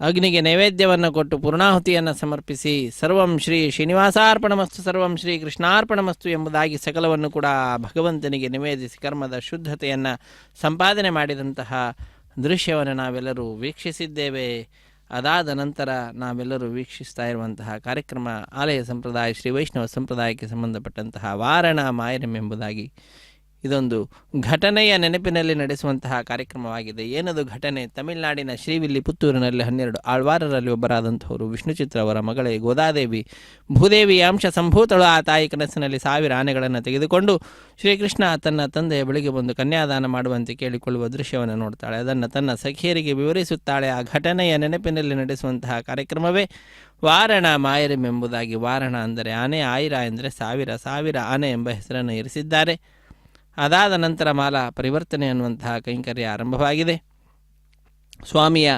ಅಗ್ನಿಗೆ ನೈವೇದ್ಯವನ್ನು ಕೊಟ್ಟು ಪೂರ್ಣಾಹುತಿಯನ್ನು ಸಮರ್ಪಿಸಿ ಸರ್ವಂ ಶ್ರೀ ಶ್ರೀನಿವಾಸಾರ್ಪಣಮಸ್ತು ಸರ್ವಂ ಶ್ರೀ ಕೃಷ್ಣಾರ್ಪಣಮಸ್ತು ಎಂಬುದಾಗಿ ಸಕಲವನ್ನು ಕೂಡ ಭಗವಂತನಿಗೆ ನಿವೇದಿಸಿ ಕರ್ಮದ ಶುದ್ಧತೆಯನ್ನು ಸಂಪಾದನೆ ಮಾಡಿದಂತಹ ದೃಶ್ಯವನ್ನು ನಾವೆಲ್ಲರೂ ವೀಕ್ಷಿಸಿದ್ದೇವೆ. ಅದಾದ ನಂತರ ನಾವೆಲ್ಲರೂ ವೀಕ್ಷಿಸ್ತಾ ಇರುವಂತಹ ಕಾರ್ಯಕ್ರಮ ಆಲಯ ಸಂಪ್ರದಾಯ ಶ್ರೀ ವೈಷ್ಣವ ಸಂಪ್ರದಾಯಕ್ಕೆ ಸಂಬಂಧಪಟ್ಟಂತಹ ವಾರಣ ಮಾಯನಂ ಎಂಬುದಾಗಿ ಇದೊಂದು ಘಟನೆಯ ನೆನಪಿನಲ್ಲಿ ನಡೆಸುವಂತಹ ಕಾರ್ಯಕ್ರಮವಾಗಿದೆ. ಏನದು ಘಟನೆ? ತಮಿಳುನಾಡಿನ ಶ್ರೀವಿಲ್ಲಿ ಪುತ್ತೂರಿನಲ್ಲಿ 12 ಆಳ್ವಾರರಲ್ಲಿ ಒಬ್ಬರಾದಂಥವರು ವಿಷ್ಣುಚಿತ್ರ ಅವರ ಮಗಳೇ ಗೋದಾದೇವಿ ಭೂದೇವಿಯ ಅಂಶ ಸಂಭೂತಳು. ಆ ತಾಯಿ ಕನಸಿನಲ್ಲಿ 1000 ಆನೆಗಳನ್ನು ತೆಗೆದುಕೊಂಡು ಶ್ರೀಕೃಷ್ಣ ತನ್ನ ತಂದೆಯ ಬಳಿಗೆ ಬಂದು ಕನ್ಯಾದಾನ ಮಾಡುವಂತೆ ಕೇಳಿಕೊಳ್ಳುವ ದೃಶ್ಯವನ್ನು ನೋಡ್ತಾಳೆ. ಅದನ್ನು ತನ್ನ ಸಖಿಯರಿಗೆ ವಿವರಿಸುತ್ತಾಳೆ. ಆ ಘಟನೆಯ ನೆನಪಿನಲ್ಲಿ ನಡೆಸುವಂತಹ ಕಾರ್ಯಕ್ರಮವೇ ವಾರಣ ಮಾಯರಂ ಎಂಬುದಾಗಿ. ವಾರಣ ಅಂದರೆ ಆನೆ, ಆಯಿರ ಎಂದರೆ 1000 ಆನೆ ಎಂಬ ಹೆಸರನ್ನು ಇರಿಸಿದ್ದಾರೆ. ಅದಾದ ನಂತರ ಮಾಲಾ ಪರಿವರ್ತನೆ ಅನ್ನುವಂತಹ ಕೈಂಕರ್ಯ ಆರಂಭವಾಗಿದೆ. ಸ್ವಾಮಿಯ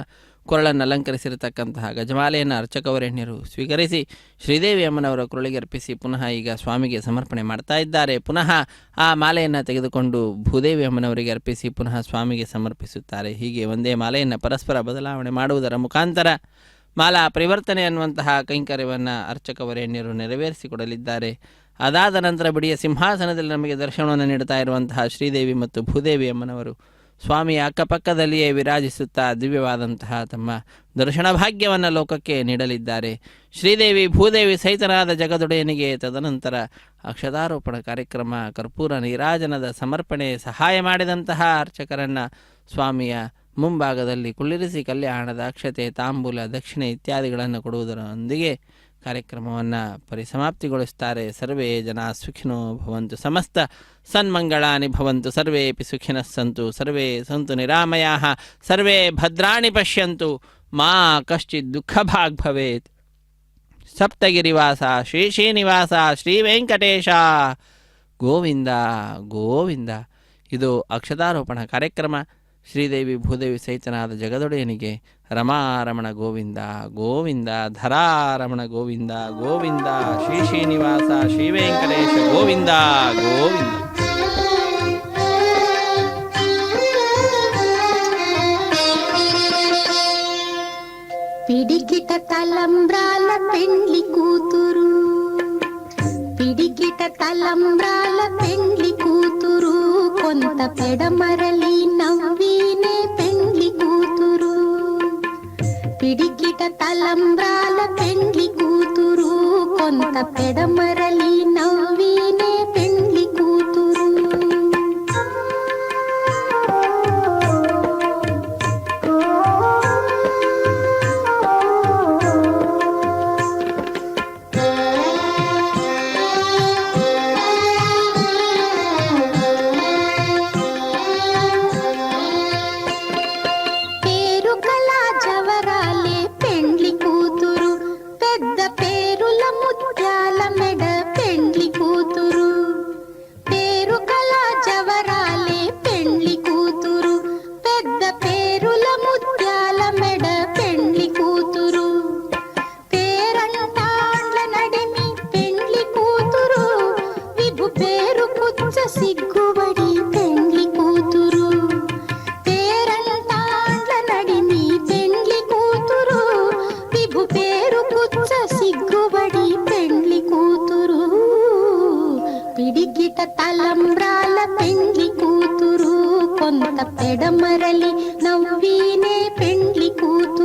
ಕೊರಳನ್ನು ಅಲಂಕರಿಸಿರತಕ್ಕಂತಹ ಗಜಮಾಲೆಯನ್ನು ಅರ್ಚಕವರೇಣ್ಯರು ಸ್ವೀಕರಿಸಿ ಶ್ರೀದೇವಿ ಅಮ್ಮನವರ ಕೊರಳಿಗೆ ಅರ್ಪಿಸಿ ಪುನಃ ಈಗ ಸ್ವಾಮಿಗೆ ಸಮರ್ಪಣೆ ಮಾಡ್ತಾ ಇದ್ದಾರೆ. ಪುನಃ ಆ ಮಾಲೆಯನ್ನು ತೆಗೆದುಕೊಂಡು ಭೂದೇವಿ ಅಮ್ಮನವರಿಗೆ ಅರ್ಪಿಸಿ ಪುನಃ ಸ್ವಾಮಿಗೆ ಸಮರ್ಪಿಸುತ್ತಾರೆ. ಹೀಗೆ ಒಂದೇ ಮಾಲೆಯನ್ನು ಪರಸ್ಪರ ಬದಲಾವಣೆ ಮಾಡುವುದರ ಮುಖಾಂತರ ಮಾಲಾ ಪರಿವರ್ತನೆ ಅನ್ನುವಂತಹ ಕೈಂಕರ್ಯವನ್ನು ಅರ್ಚಕವರೇಣ್ಯರು ನೆರವೇರಿಸಿಕೊಡಲಿದ್ದಾರೆ. ಅದಾದ ನಂತರ ಬಿಡಿಯ ಸಿಂಹಾಸನದಲ್ಲಿ ನಮಗೆ ದರ್ಶನವನ್ನು ನೀಡುತ್ತಾ ಇರುವಂತಹ ಶ್ರೀದೇವಿ ಮತ್ತು ಭೂದೇವಿ ಅಮ್ಮನವರು ಸ್ವಾಮಿಯ ಅಕ್ಕಪಕ್ಕದಲ್ಲಿಯೇ ವಿರಾಜಿಸುತ್ತಾ ದಿವ್ಯವಾದಂತಹ ತಮ್ಮ ದರ್ಶನ ಭಾಗ್ಯವನ್ನು ಲೋಕಕ್ಕೆ ನೀಡಲಿದ್ದಾರೆ. ಶ್ರೀದೇವಿ ಭೂದೇವಿ ಸಹಿತನಾದ ಜಗದೊಡೆಯನಿಗೆ ತದನಂತರ ಅಕ್ಷತಾರೋಪಣ ಕಾರ್ಯಕ್ರಮ, ಕರ್ಪೂರ ನೀರಾಜನದ ಸಮರ್ಪಣೆ, ಸಹಾಯ ಮಾಡಿದಂತಹ ಅರ್ಚಕರನ್ನು ಸ್ವಾಮಿಯ ಮುಂಭಾಗದಲ್ಲಿ ಕುಳ್ಳಿರಿಸಿ ಕಲ್ಯಾಣದ ಅಕ್ಷತೆ, ತಾಂಬೂಲ, ದಕ್ಷಿಣೆ ಇತ್ಯಾದಿಗಳನ್ನು ಕೊಡುವುದರೊಂದಿಗೆ ಕಾರ್ಯಕ್ರಮವನ್ನು ಪರಿಸಮಾಪ್ತಿಗೊಳಿಸುತ್ತಾರೆ. ಸರ್ವೇ ಜನ ಸುಖಿನೋ ಭವಂತು, ಸಮಸ್ತ ಸನ್ಮಂಗಳಾನಿ ಭವಂತು, ಸರ್ವೇಪಿ ಸುಖಿನಃ ಸಂತು, ಸರ್ವೇ ಸಂತು ನಿರಾಮಯಾಃ, ಸರ್ವೇ ಭದ್ರಾಣಿ ಪಶ್ಯಂತು, ಮಾ ಕಶ್ಚಿತ್ ದುಃಖಭಾಗ್ ಭವೇತ್. ಸಪ್ತಗಿರಿವಾಸ ಶ್ರೀ ಶ್ರೀನಿವಾಸ ಶ್ರೀ ವೆಂಕಟೇಶ ಗೋವಿಂದ ಗೋವಿಂದ. ಇದು ಅಕ್ಷತಾರೋಪಣ ಕಾರ್ಯಕ್ರಮ. ಶ್ರೀದೇವಿ ಭೂದೇವಿ ಸಹಿತನಾದ ಜಗದೊಡೆಯನಿಗೆ ರಮಾರಮಣ ಗೋವಿಂದ ಗೋವಿಂದ, ಧರಾರಮಣ ಗೋವಿಂದ ಗೋವಿಂದ, ಶ್ರೀ ಶ್ರೀನಿವಾಸ ಶ್ರೀ ವೆಂಕಟೇಶ ಗೋವಿಂದ ಗೋವಿಂದ. పిడికిట తలంబ్రాల పెండ్లి కూతురు, పిడికిట తలంబ్రాల పెండ్లి కూతురు, కొంత పెడమరలి నవ్వినే పెండ్లి కూతురు. పిడికిట తలంబ్రాల పెండ్లి కూతురు, కొంత పెడమరలి నవ్వినే పెండ్లి కూతురు. తలంబ్రాల పెండ్లి కూతురు, కొంత పెడమరలి నవ్వినే పెండ్లి కూతురు.